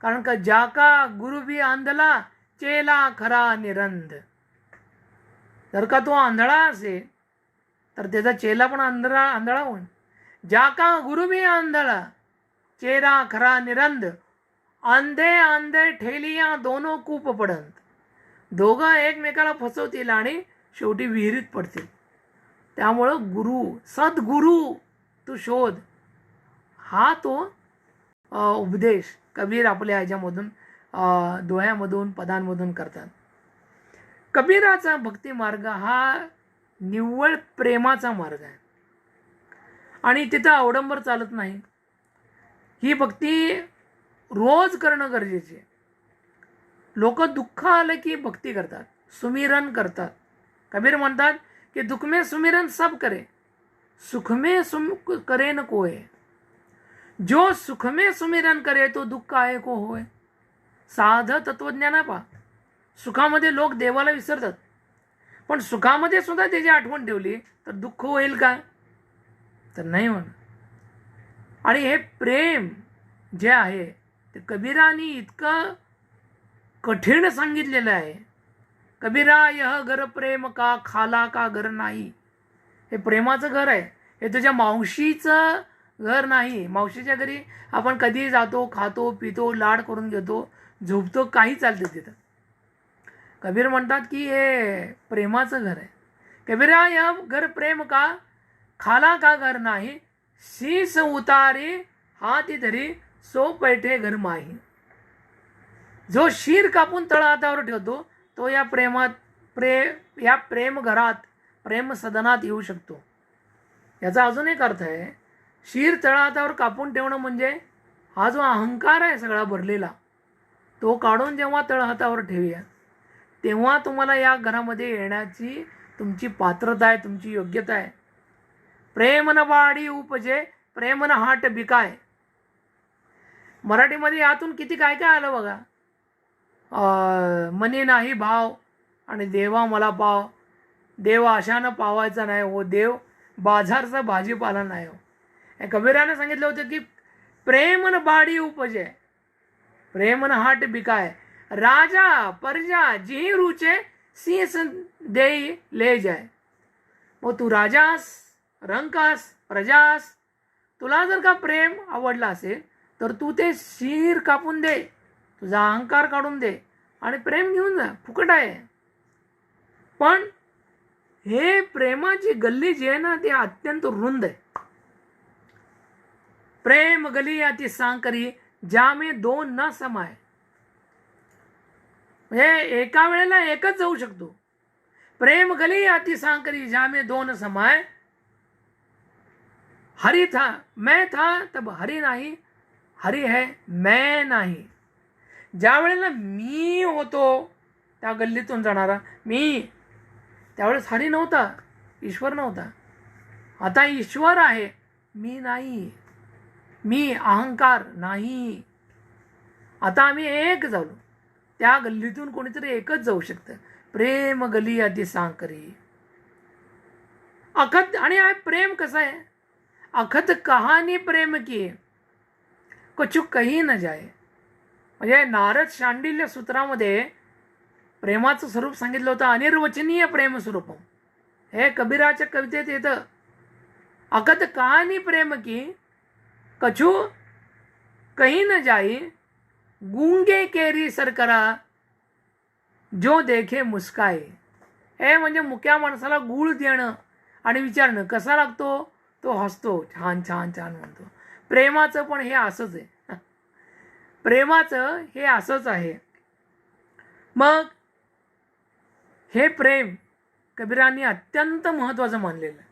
कारण का जाका गुरु भी आंधळा, चेला खरा निरंध. जर का तो आंधळा असेल तर त्याचा चेला पण आंधळा होईल. जाका गुरु भी आंधळा, चेला खरा निरंध, अंधे अंधे ठेलिया दोनो कूप पडंत. दोघं एकमेकाला फसवतील आणि शेवटी विहिरीत पडतील. त्यामुळं गुरु, सद्गुरु तू शोध, हा तो उपदेश कबीर आपल्या ह्याच्यामधून दोह्यामधून पदांमधून करतात. कबीराचा भक्ती मार्ग हा निव्वळ प्रेमाचा मार्ग आहे आणि तिथं अवडंबर चालत नाही. ही भक्ती रोज करणं गरजेचे आहे. लोक दुःख आलं की भक्ती करतात, सुमिरन करतात. कबीर म्हणतात की दुख में सुमिरन सब करे, सुख में करे न कोय. जो सुख में सुमिरन करे तो दुःख आहे को होय. साध तत्वज्ञान आहे पहा. सुखामध्ये लोक देवाला विसरतात, पण सुखामध्ये सुद्धा त्याची आठवण ठेवली तर दुःख होईल का? तर नाही होणार. आणि हे प्रेम जे आहे ते कबीराने इतकं कठीण सांगितलेलं आहे. कबीरा यह घर प्रेम का खाला का घर नाही. हे प्रेमाचं घर आहे, हे तुझ्या मावशीचं घर नाही. मावशीच्या घरी आपण कधी जातो, खातो, पितो, लाड करून घेतो, झोपतो, काही चालतं तिथं. कबीर म्हणतात की हे प्रेमाचं घर आहे. कबीरा यह घर प्रेम का खाला का घर नाही, शीस उतारी हाती धरी सो पैठे घर माही. जो शीर कापून तळहातावर ठेवतो तो या प्रेम घरात, प्रेम सदनात येऊ शकतो. याचा अजून एक अर्थ आहे, शीर तळहातावर कापून ठेवणं म्हणजे हा जो अहंकार आहे सगळा भरलेला, तो काढून जेव्हा तळहातावर ठेवूया तेव्हा तुम्हाला या घरामध्ये येण्याची तुमची पात्रता आहे, तुमची योग्यता आहे. प्रेमन वाडी उपजे प्रेमन हाट बिकाय. मराठीमध्ये यातून किती काय काय आलं बघा. मनी नाही भाव आणि देवा मला पाव. देव आशानं पावायचा नाही हो, देव बाजारचा भाजीपाला नाही हो. या कबीराने सांगितलं होतं की प्रेमन बाडी उपजे प्रेमन हाट बिकाय. राजा परजा जी रुचे शीस देई ले जाय. मग तू राजास, रंकास, प्रजास, तुला जर का प्रेम आवडला असेल तर तू ते शीर कापून दे, तुझा अहंकार काढून दे आणि प्रेम घेऊन जा, फुकट आहे. पण हे प्रेमाची गल्ली जी आहे ना ती अत्यंत रुंद आहे. प्रेम गली अति सांकरी ज्यामे दोन न समाय. म्हणजे एका वेळेला एकच जाऊ शकतो. प्रेम गली अति सांकरी ज्यामे दोन समाय. हरि था मैं था तब हरि नाही, हरि है मैं नाही. ज्या वेळेला मी होतो त्या गल्लीतून जाणारा मी, त्यावेळेस हरी नव्हता, ईश्वर नव्हता. आता ईश्वर आहे, मी नाही, मी अहंकार नाही. आता आम्ही एक झालो. त्या गल्लीतून कोणीतरी एकच जाऊ शकतं. प्रेम गली अति सांकरी. अखत आणि प्रेम कसं आहे, अखत कहाणी प्रेम की कछु कही न जाय. म्हणजे नारद शांडिल्य सूत्रामध्ये प्रेमाचं स्वरूप सांगितलं होतं, अनिर्वचनीय प्रेम स्वरूपम. हे कबीराच्या कवितेत येतं. अखत कहाणी प्रेम की कछु कही न जाई. गुंगे केरी सरकरा जो देखे मुस्काई. हे म्हणजे मुक्या माणसाला गुळ देणं आणि विचारणं कसा लागतो, तो हसतो, छान छान छान म्हणतो. प्रेमाचं पण हे असंच आहे. प्रेमाचं हे असंच आहे. मग हे प्रेम कबीरांनी अत्यंत महत्त्वाचं मानलेलं आहे.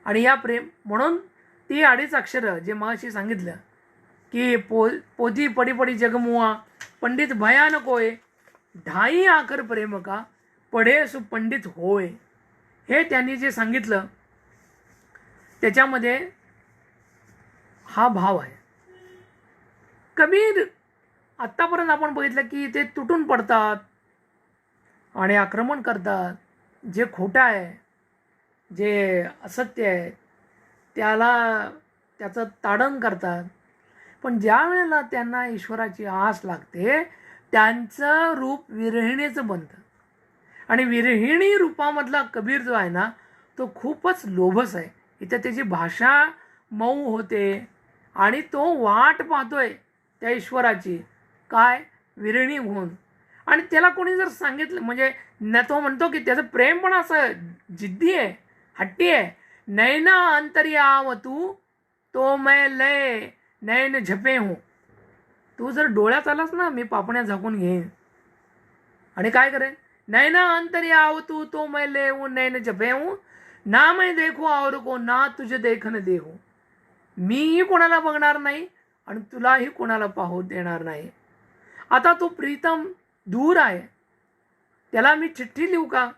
आणि या प्रेम म्हणून ती 2.5 अक्षरं जे मगाशी सांगितलं की पोथी पडी पडी जगमुआ पंडित भयानक होय, 2.5 आखर प्रेम का पढे सु पंडित होय. हे त्यांनी जे सांगितलं त्याच्यामध्ये हा भाव आहे. कबीर आत्तापर्यंत आपण बघितलं की ते तुटून पडतात आणि आक्रमण करतात. जे खोटं आहे, जे असत्य आहे त्याचं ताडण करतात. पण ज्या वेळेला त्यांना ईश्वराची आस लागते त्यांचं रूप विरहिणीचं बनतं. आणि विरहिणी रूपामधला कबीर जो आहे ना तो खूपच लोभस आहे. इथं त्याची भाषा मऊ होते आणि तो वाट पाहतोय त्या ईश्वराची, काय विरहिणी होऊन. आणि त्याला कोणी जर सांगितलं म्हणजे तो म्हणतो की त्याचं प्रेम पण असं जिद्दी आहे, हट्टी आहे. नैना अंतर्याव तू तो मैं लय नैन झपे हूँ. तू जर डोळ्यात आलास ना मी पापण्या झाकून घेईन. आणि काय करेन, नैना अंतर्याव तू तो मैं ले हूँ नैन झपे हूँ. ना मैं देखू और को ना तुझे देखन देहू. मीही कोणाला बघणार नाही आणि तुलाही कोणाला पाहू देणार नाही. आता तो प्रीतम दूर आहे, त्याला मी चिठ्ठी लिहू का,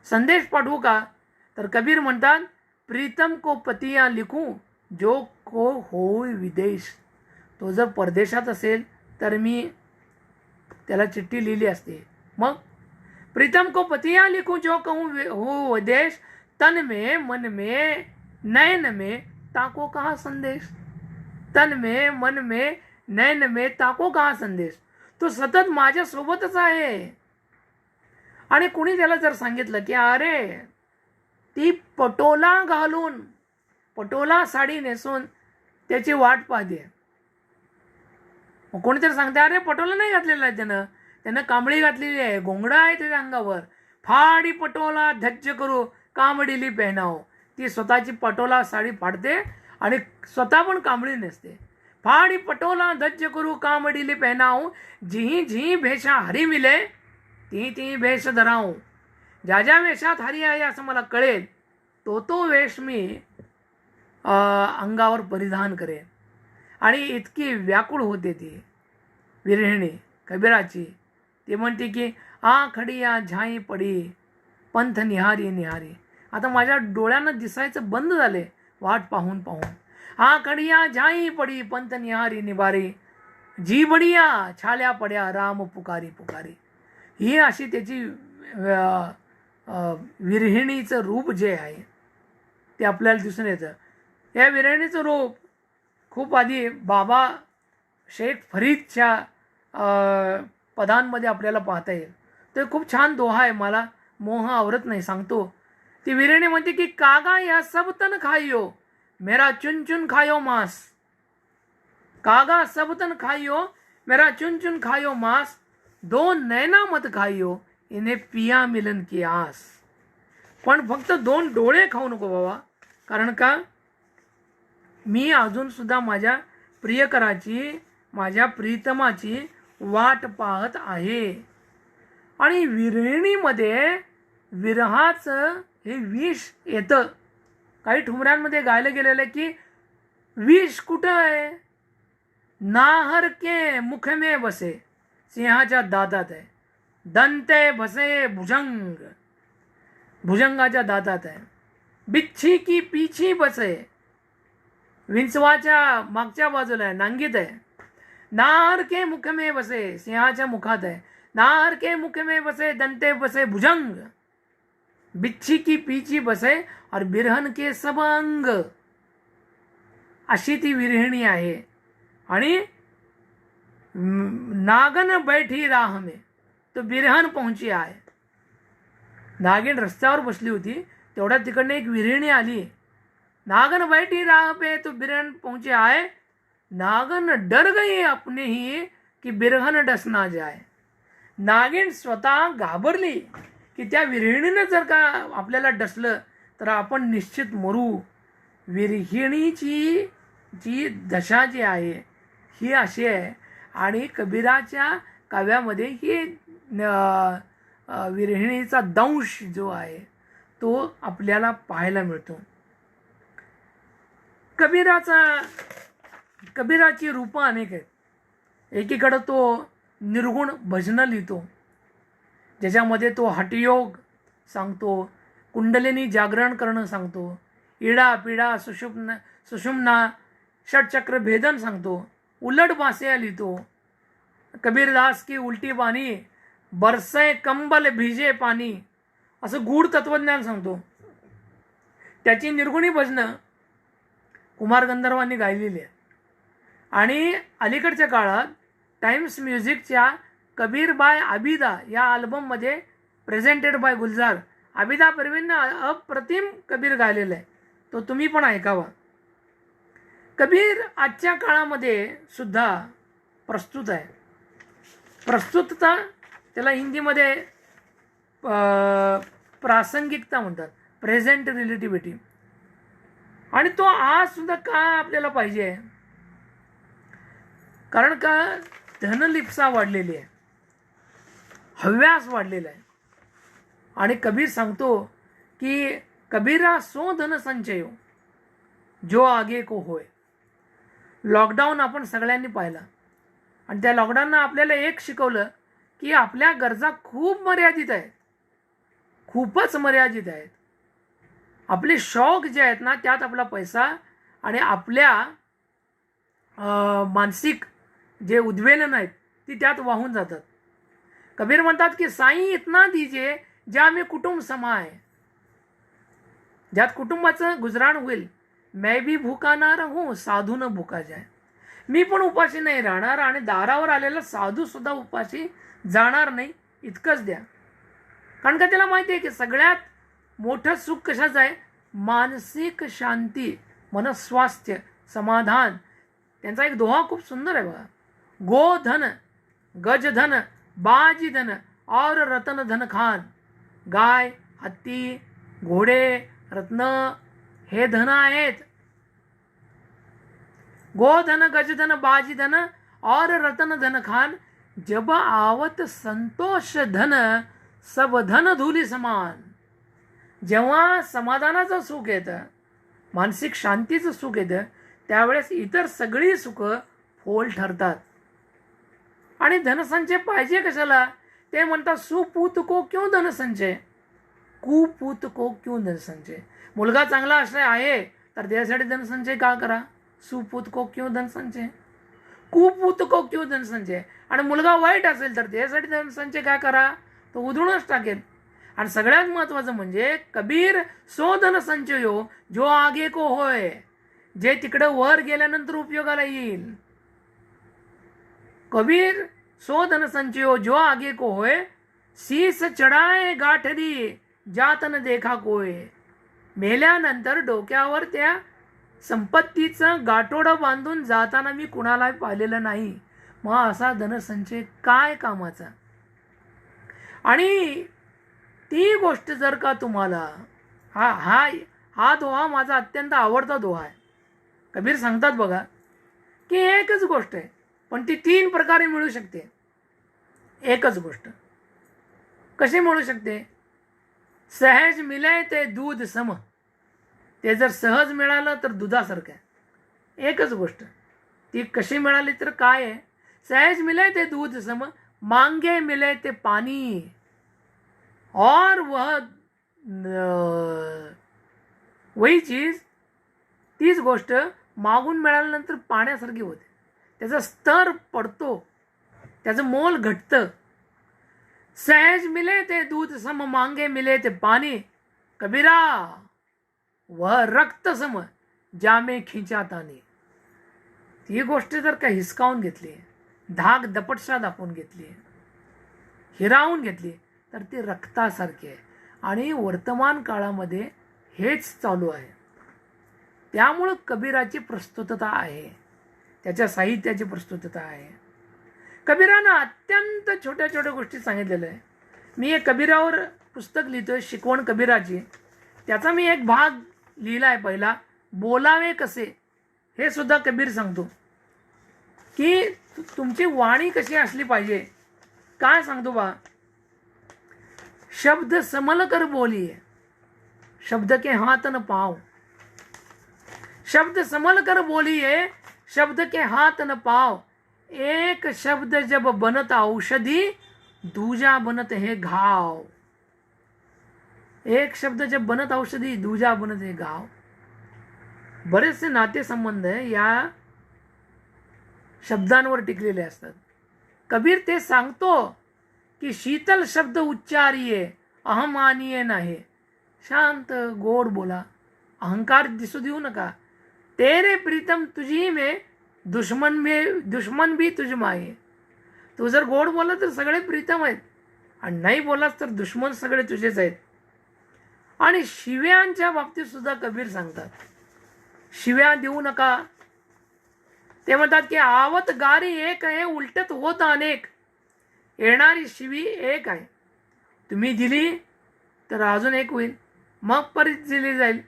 संदेश पाठवू का. तर कबीर म्हणतात प्रीतम को पतिया लिखूं जो को होय विदेश. तो जर परदेशात असेल तर मी त्याला चिठ्ठी लिहिली असते. मग प्रीतम को पतिया लिखूं जो कहूँ हो विदेश. तन में मन में नैन में ताको कहाँ संदेश. तन में मन में नैन में ताको कहाँ संदेश. तो सतत माझ्या सोबतच आहे. आणि कुणी त्याला जर सांगितलं की अरे ती पटोला घालून पटोला साडी नेसून त्याची वाट पाहते. मग कोणीतरी सांगते अरे पटोला नाही घातलेला आहे त्यानं कांबळी घातलेली आहे, घोंगडा आहे त्याच्या अंगावर. फाडी पटोला धज्ज करू कांबडीली पहनाव. ती स्वतःची पटोला साडी फाडते आणि स्वतः पण कांबळी नेसते. फाडी पटोला धज्ज करू कांबडीली पहनाव. जी जी भेषा हरी मिले ती ती वेश धराव. ज्या ज्या वेशात हरी आहे असं मला कळेल तो वेश मी अंगावर परिधान करेन. आणि इतकी व्याकुळ होते ती विरहिणी कबीराची. ती म्हणते की खडिया झाई पडी पंथ निहारी निहारी. आता माझ्या डोळ्यांना दिसायचं बंद झाले वाट पाहून पाहून. हा कडिया झाई पडी पंत निहारी निबारे, जी बडिया छाल्या पड्या राम पुकारी पुकारी. ही अशी त्याची विरहिणीचं रूप जे आहे ते आपल्याला दिसून येतं. या विरहिणीचं रूप खूप आधी बाबा शेख फरीदच्या पदांमध्ये आपल्याला पाहता येईल. ते खूप छान दोहा आहे, मला मोह आवरत नाही, सांगतो. ती विरहिणी म्हणते की कागा या सब तन खाइयो मेरा चुन चुन खायो मांस. कागा सब तन खाइयो मेरा चुन चुन खायो मांस, दो नैना मत खाइयो इन्हें पिया मिलन की आस. पण फक्त 2 डोळे खाऊ नको बाबा, कारण का मी अजून सुद्धा माझ्या प्रियकराची, माझ्या प्रीतमाची वाट पाहत आहे. आणि विरहिणीमध्ये विरहाचं हे विष येतं. काही ठुमऱ्यांमध्ये गायलं गेलेलं आहे की विष कुठं आहे? नाहर के मुख में बसे, सिंहाच्या दातात आहे. दंते बसे भुजंग, भुजंगाच्या दातात आहे. बिच्छी की पीछी बसे, विंचवाच्या मागच्या बाजूला आहे, नांगीत आहे. नाहर के मुख में बसे, सिंहाच्या मुखात आहे. नाहर के मुख में बसे दंते बसे भुजंग, बिच्छी की पीछी बसे और बिरहन के सब अंग. अशी ती विरहिणी आहे. आणि नागन बैठी राह में तो बिरहन पहुंची आहे. नागिन रस्त्यावर बसली होती, तेवढ्या तिकडनं एक विरहिणी आली. नागन बैठी राह पे तो बिरहन पहुंचे आए, नागन डर गई अपने ही कि बिरहन डसना जाए. नागिन स्वतः घाबरली की त्या विरहिणीनं जर का आपल्याला डसलं तर आपण निश्चित मरू. विरहिणीची जी दशा जी आहे ही अशी आहे. आणि कबीराच्या काव्यामध्ये ही विरहिणीचा दंश जो आहे तो आपल्याला पाहायला मिळतो. कबीराची रूपं अनेक आहेत. एकीकडं तो निर्गुण भजनं लिहितो, ज्याच्यामध्ये तो हठयोग सांगतो, कुंडलिनी जागरण करणं सांगतो, इडा पिडा सुषुम्ना षटचक्र भेदन सांगतो, उलट बासिया लिहितो. कबीरदास की उलटी बानी, बरसे कंबल भिजे पाणी, असं गूढ तत्वज्ञान सांगतो. त्याची निर्गुणी भजनं कुमार गंधर्वांनी गायलेली आहे. आणि अलीकडच्या काळात टाइम्स म्युझिकच्या कबीर बाय आबिदा या अल्बममध्ये प्रेझेंटेड बाय गुलजार आबिदा परवीननं अप्रतिम कबीर गायलेलं आहे. तो तुम्ही पण ऐकावा. कबीर आजच्या काळामध्ये सुद्धा प्रस्तुत आहे. प्रस्तुतता त्याला हिंदीमध्ये प्रासंगिकता म्हणतात, प्रेझेंट रिलेटिव्हिटी. आणि तो आज सुद्धा का आपल्याला पाहिजे? कारण का धनलिप्सा वाढलेली आहे, हव्यास वाढलेला आहे. आणि कबीर सांगतो की कबीरा सो धन संचयो जो आगे को होय. लॉकडाऊन आपण सगळ्यांनी पाहिला आणि त्या लॉकडाऊननं आपल्याला एक शिकवलं की आपल्या गरजा खूप मर्यादित आहेत, खूपच मर्यादित आहेत. आपले शौक जे आहेत ना त्यात आपला पैसा आणि आपल्या मानसिक जे उद्वेलन आहेत ती त्यात वाहून जातात. कबीर म्हणतात की साईं इतना दीजिए ज्या में कुटुंब समा आहे, ज्यात कुटुंबाचं गुजराण होईल. मैं भी भूका ना रहूं साधू न भूका जाय. मी पण उपाशी नाही राहणार आणि दारावर आलेला साधू सुद्धा उपाशी जाणार नाही, इतकंच द्या. कारण का त्याला माहिती आहे की सगळ्यात मोठं सुख कशाचं आहे? मानसिक शांती, मनस्वास्थ्य, समाधान. त्यांचा एक दोहा खूप सुंदर आहे बघा. गोधन गजधन बाजीधन और रतन धन खान. गाय, हत्ती, घोडे, रत्न हे धन आहेत. गोधन गजधन बाजीधन और रतन धन खान, जब आवत संतोष धन सब धन धुली समान. जेव्हा समाधानाचं सुख येतं, मानसिक शांतीचं सुख येतं, त्यावेळेस इतर सगळी सुख फोल ठरतात. आणि धनसंचय पाहिजे कशाला? ते म्हणतात सुपूत को क्यों धनसंचय, कुपूत को क्यों धनसंचय. मुलगा चांगला असणे आहे तर त्यासाठी धनसंचय का करा. सुपूत को क्यों धनसंचय, कुपूत को क्यों धनसंचय. आणि मुलगा वाईट असेल तर त्यासाठी धनसंचय काय करा, तो उधळूनच टाकेल. आणि सगळ्यात महत्वाचं म्हणजे कबीर सो धनसंचयो जो आगे को होय, जे तिकडे वर गेल्यानंतर उपयोगाला येईल. कबीर सो धनसंचयो जो आगे को होय, शीस चढाए गाठरी जातन देखा कोय. मेल्यानंतर डोक्यावर त्या संपत्तीचं गाठोडं बांधून जाताना मी कुणाला पाहिलेलं नाही. मग असा धनसंचय काय कामाचा. आणि ती गोष्ट जर का तुम्हाला हा हा हा दोहा माझा अत्यंत आवडता दोहा आहे. कबीर सांगतात बघा की एकच गोष्ट आहे पण ती 3 प्रकारे मिळू शकते. एकच गोष्ट कशी मिळू शकते. सहज मिले ते दूध सम. ते जर सहज मिळालं तर दुधासारखं आहे. एकच गोष्ट ती कशी मिळाली तर काय आहे. सहज मिले ते दूध सम, मांगे मिले ते पाणी. और वही चीज, तीच गोष्ट मागून मिळाल्यानंतर पाण्यासारखी होते. त्याचा स्तर पडतो, त्याचं मोल घटतं. सहज मिले ते दूध सम, मांगे मिले ते पाणी. कबीरा वह रक्त सम, जामे खिंचा ताने. ती गोष्ट जर का हिसकावून घेतली, धाक दपटशा दाखवून घेतली, हिरावून घेतली तर ती रक्तासारखी आहे. आणि वर्तमान काळामध्ये हेच चालू आहे. त्यामुळं कबीराची प्रस्तुतता आहे, त्याच्या साहित्याची प्रस्तुतता आहे. कबीरानं अत्यंत छोट्या छोट्या गोष्टी सांगितलेल्या आहे. मी एक कबीरावर पुस्तक लिहितोय, शिकवण कबीराची. त्याचा मी एक भाग लिहिला आहे पहिला, बोलावे कसे. हे सुद्धा कबीर सांगतो की तुमची वाणी कशी असली पाहिजे. काय सांगतो बा. शब्द समल कर बोलिए, शब्द के हाथ न पाँव. शब्द समल कर बोलिए, शब्द के हाथ न पाँव. एक शब्द जब बनत औषधी, दूजा बनत है घाव. एक शब्द जब बनत औषधी, दूजा बनत है घाव. बरेचसे नातेसंबंध या शब्दांवर टिकलेले असतात. कबीर ते सांगतो की शीतल शब्द उच्चारिये, अहमानिये नाही. शांत गोड बोला, अहंकार दिसू देऊ नका. तेरे प्रीतम तुझी में दुश्मन भी तुझ माये. तू जर गोड बोला तर सगळे प्रीतम आहेत, आणि नाही बोलास तर दुश्मन सगळे तुझेच आहेत. आणि शिव्यांच्या बाबतीत सुद्धा कबीर सांगतात, शिव्या देऊ नका. ते म्हणतात की आवत गारी एक आहे, उलटत होत अनेक. येणारी शिवी एक आहे, तुम्ही दिली तर अजून एक होईल, मग परत दिली जाईल.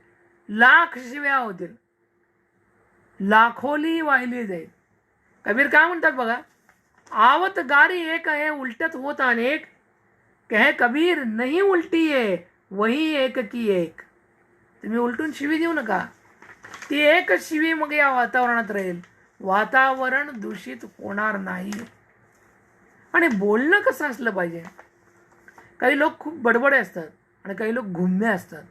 लाख शिव्या होतील, लाखोली वाहिली जाईल. कबीर काय म्हणतात बघा. आवत गारी एक आहे, उलटत होत अनेक. कहे कबीर नहीं उलटी है, वही एक की एक. तुम्ही उलटून शिवी देऊ नका. ती एकच शिवी मग या वातावरणात राहील. वातावरण दूषित होणार नाही. आणि बोलणं कसं असलं पाहिजे. काही लोक खूप बडबडे असतात आणि काही लोक घुम्मे असतात.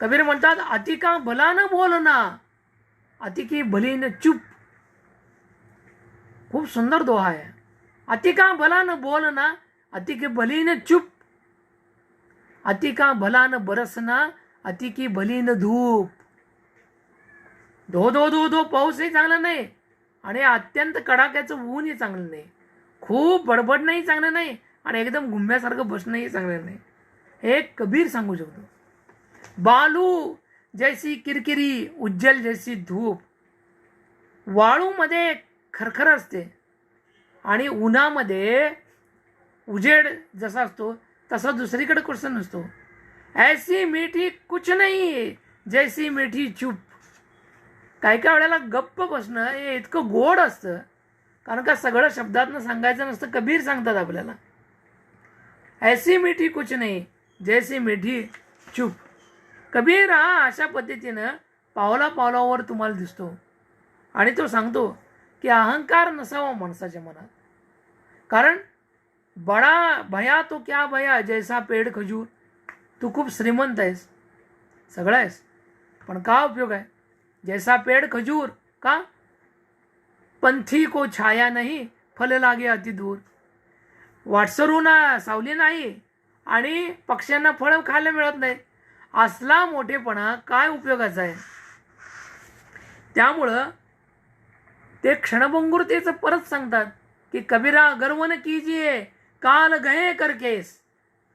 कबीर म्हणतात अति का भला न बोलना, अति की भली न चुप. खूप सुंदर दोहा आहे. अति का भला न बोलना, अति की भली न चुप. अति का भला न बरसना, अति की भली न धूप. धो धो धो धो पाऊसही चांगला नाही आणि अत्यंत कडाक्याचं ऊनही चांगलं नाही. खूप बडबडणंही चांगलं नाही आणि एकदम गुंब्यासारखं बसणंही चांगलं नाही. हे कबीर सांगू शकतो. बालू जैसी किरकिरी, उज्जल जैसी धूप. वाळूमध्ये खरखर असते आणि उन्हामध्ये उजेड जसा असतो तसा दुसरीकडे कसं नसतो. ऐसी मीठी कुछ नाही, जैसी मीठी चूप. काही काही वेळेला गप्प बसणं हे इतकं गोड असतं, कारण का सगळं शब्दातनं सांगायचं नसतं. कबीर सांगतात आपल्याला ऐसी मीठी कुछ नाही, जैसी मीठी चूप. कबीर हा अशा पद्धतीनं पावला पावलावर तुम्हाला दिसतो आणि तो सांगतो की अहंकार नसावा माणसाच्या मनात. कारण बडा भया तो क्या भया, जैसा पेड़ खजूर. तू खूप श्रीमंत आहेस, सगळं आहेस, पण का उपयोग आहे? जैसा पेड़ खजूर का पंथी को छाया नाही, फल लागे अति दूर. वाटसरूंना सावली नाही आणि पक्ष्यांना फळं खायला मिळत नाही, असला मोठेपणा काय उपयोगाचा आहे? त्यामुळं ते क्षणभंगुरतेचं परत सांगतात की कबीरा गर्व न कीजिए काल गए कर केस.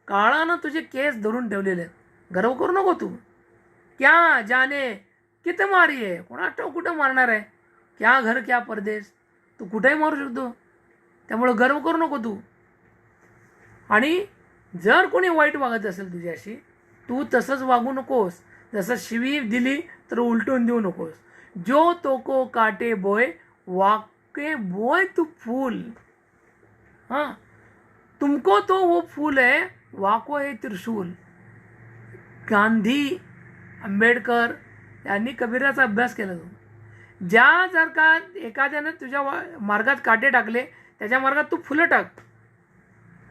काळानं तुझे केस धरून ठेवलेले आहेत, गर्व करू नको तू. क्या जाने किती मारी आहे, कोणाला कुठं मारणार आहे? क्या घर क्या परदेश, तू कुठेही मारू शकतो. त्यामुळं गर्व करू नको तू. आणि जर कोणी वाईट वागत असेल तुझ्याशी, तू तसंच वागू नकोस. जसं शिवी दिली तर उलटून देऊ नकोस. जो तो को काटे बोय वाके बोय तू फूल. हां, तुमको तो वो फूल है वाको है त्रिशूल. गांधी, आंबेडकर यांनी कबीराचा अभ्यास केला. ज्या जर का एखाद्यानं तुझ्या मार्गात काटे टाकले, त्याच्या मार्गात तू फुलं टाक.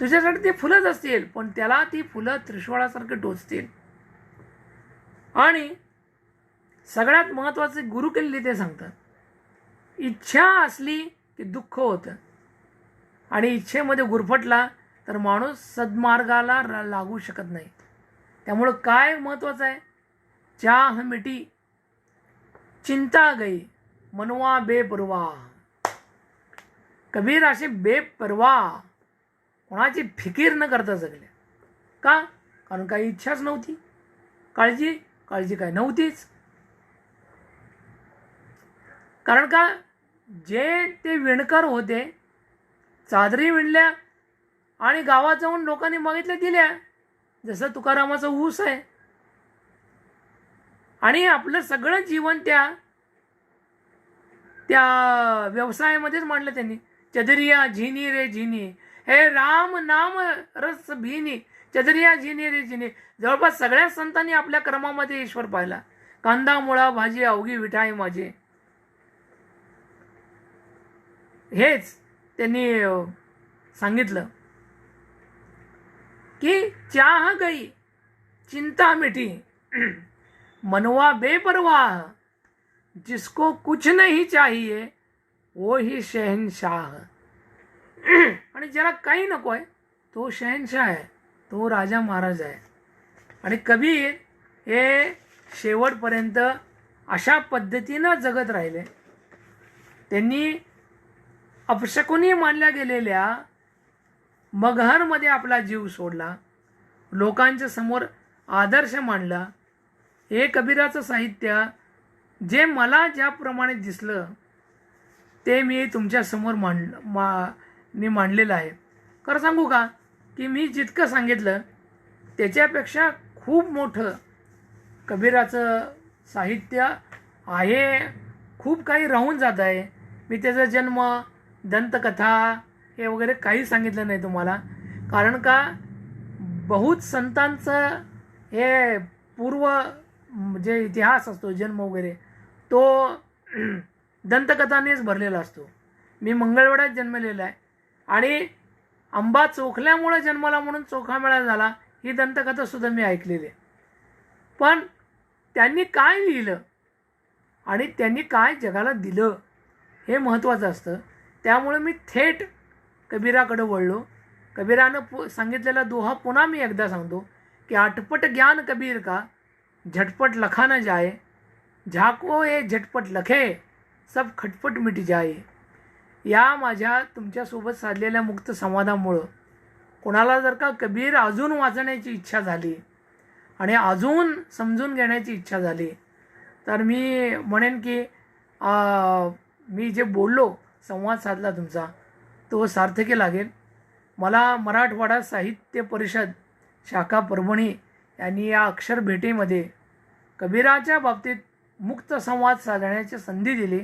तुझ्यासाठी ती फुलंच असतील, पण त्याला ती फुलं त्रिशूळासारखं टोचतील. आणि सगळ्यात महत्त्वाचे गुरु केलेली ते सांगतात, इच्छा असली की दुःख होतं, आणि इच्छेमध्ये गुरफटला तर माणूस सद्मार्गाला लागू शकत नाही. त्यामुळं काय महत्त्वाचं आहे? चाह मिटी चिंता गई मनवा बेपरवाह. कबीर असे बेपरवाह, कोणाची फिकीर न करता जगले. का? कारण काही इच्छाच नव्हती, काळजी काय नव्हतीच. कारण का, जे ते विणकर होते, चादरी विणल्या आणि गावात जाऊन लोकांनी मागितल्या दिल्या, जसं तुकारामाचा ऊस आहे. आणि आपलं सगळं जीवन त्या व्यवसायामध्येच मांडलं त्यांनी. चदरिया झिनी रे झिनी, हे राम नाम रस भीनी, चदरिया झिनी रे झिनी. जवळपास सगळ्या संतांनी आपल्या कर्मामध्ये ईश्वर पाहिला. कांदा मुळा भाजी अवघी विठाई माझे, हेच त्यांनी सांगितलं की चाह गई चिंता मिटी मनवा बेपरवाह, जिसको कुछ नहीं चाहिए वो ही शहनशाह. आणि ज्याला काही नको आहे तो शहनशाह आहे, तो राजा महाराज आहे. आणि कबीर हे शेवटपर्यंत अशा पद्धतीनं जगत राहिले. त्यांनी अपशकुनी मानल्या गेलेल्या मगहरमध्ये आपला जीव सोडला, लोकांच्या समोर आदर्श मांडला. हे कबीराचं साहित्य जे मला ज्याप्रमाणे दिसलं ते मी तुमच्यासमोर मी मांडलेलं आहे. खरं सांगू का, की मी जितकं सांगितलं त्याच्यापेक्षा खूप मोठं कबीराचं साहित्य आहे. खूप काही राहून जात आहे. मी त्याचा जन्म, दंतकथा हे वगैरे काही सांगितलं नाही तुम्हाला. कारण का, बहुत संतांचं हे पूर्व जे इतिहास असतो, जन्म वगैरे, तो दंतकथानेच भरलेला असतो. मी मंगळवेढ्यात जन्मलेला आहे आणि आंबा चोखल्यामुळं जन्माला म्हणून चोखामेळा झाला, ही दंतकथासुद्धा मी ऐकलेली आहे. पण त्यांनी काय लिहिलं आणि त्यांनी काय जगाला दिलं हे महत्त्वाचं असतं. त्यामुळे मी थेट कबीराकडे वळलो. कबीरानं सांगितलेला दोहा पुन्हा मी एकदा सांगतो की आटपट ज्ञान कबीर का झटपट लखा न जाए, झाको ये झटपट लखे सब खटपट मिट जाए. या माझ्या तुमच्यासोबत साधलेल्या मुक्त संवादामुळं कोणाला जर का कबीर अजून वाचण्याची इच्छा झाली आणि अजून समजून घेण्याची इच्छा झाली तर मी म्हणेन की मी जे बोललो, संवाद साधला तुमचा, तो सार्थकी लागेल. मला मराठवाडा साहित्य परिषद शाखा परभणी यांनी या अक्षर भेटीमध्ये कबीराच्या बाबतीत मुक्त संवाद साधण्याची संधी दिली,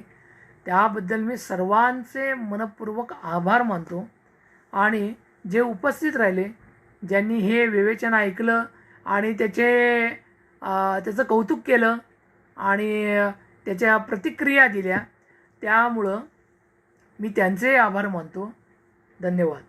त्याबद्दल मी सर्वांचे मनपूर्वक आभार मानतो. आणि जे उपस्थित राहिले, ज्यांनी हे विवेचन ऐकलं आणि त्याचं कौतुक केलं आणि त्याच्या प्रतिक्रिया दिल्या, त्यामुळं मी त्यांचे आभार मानतो. धन्यवाद.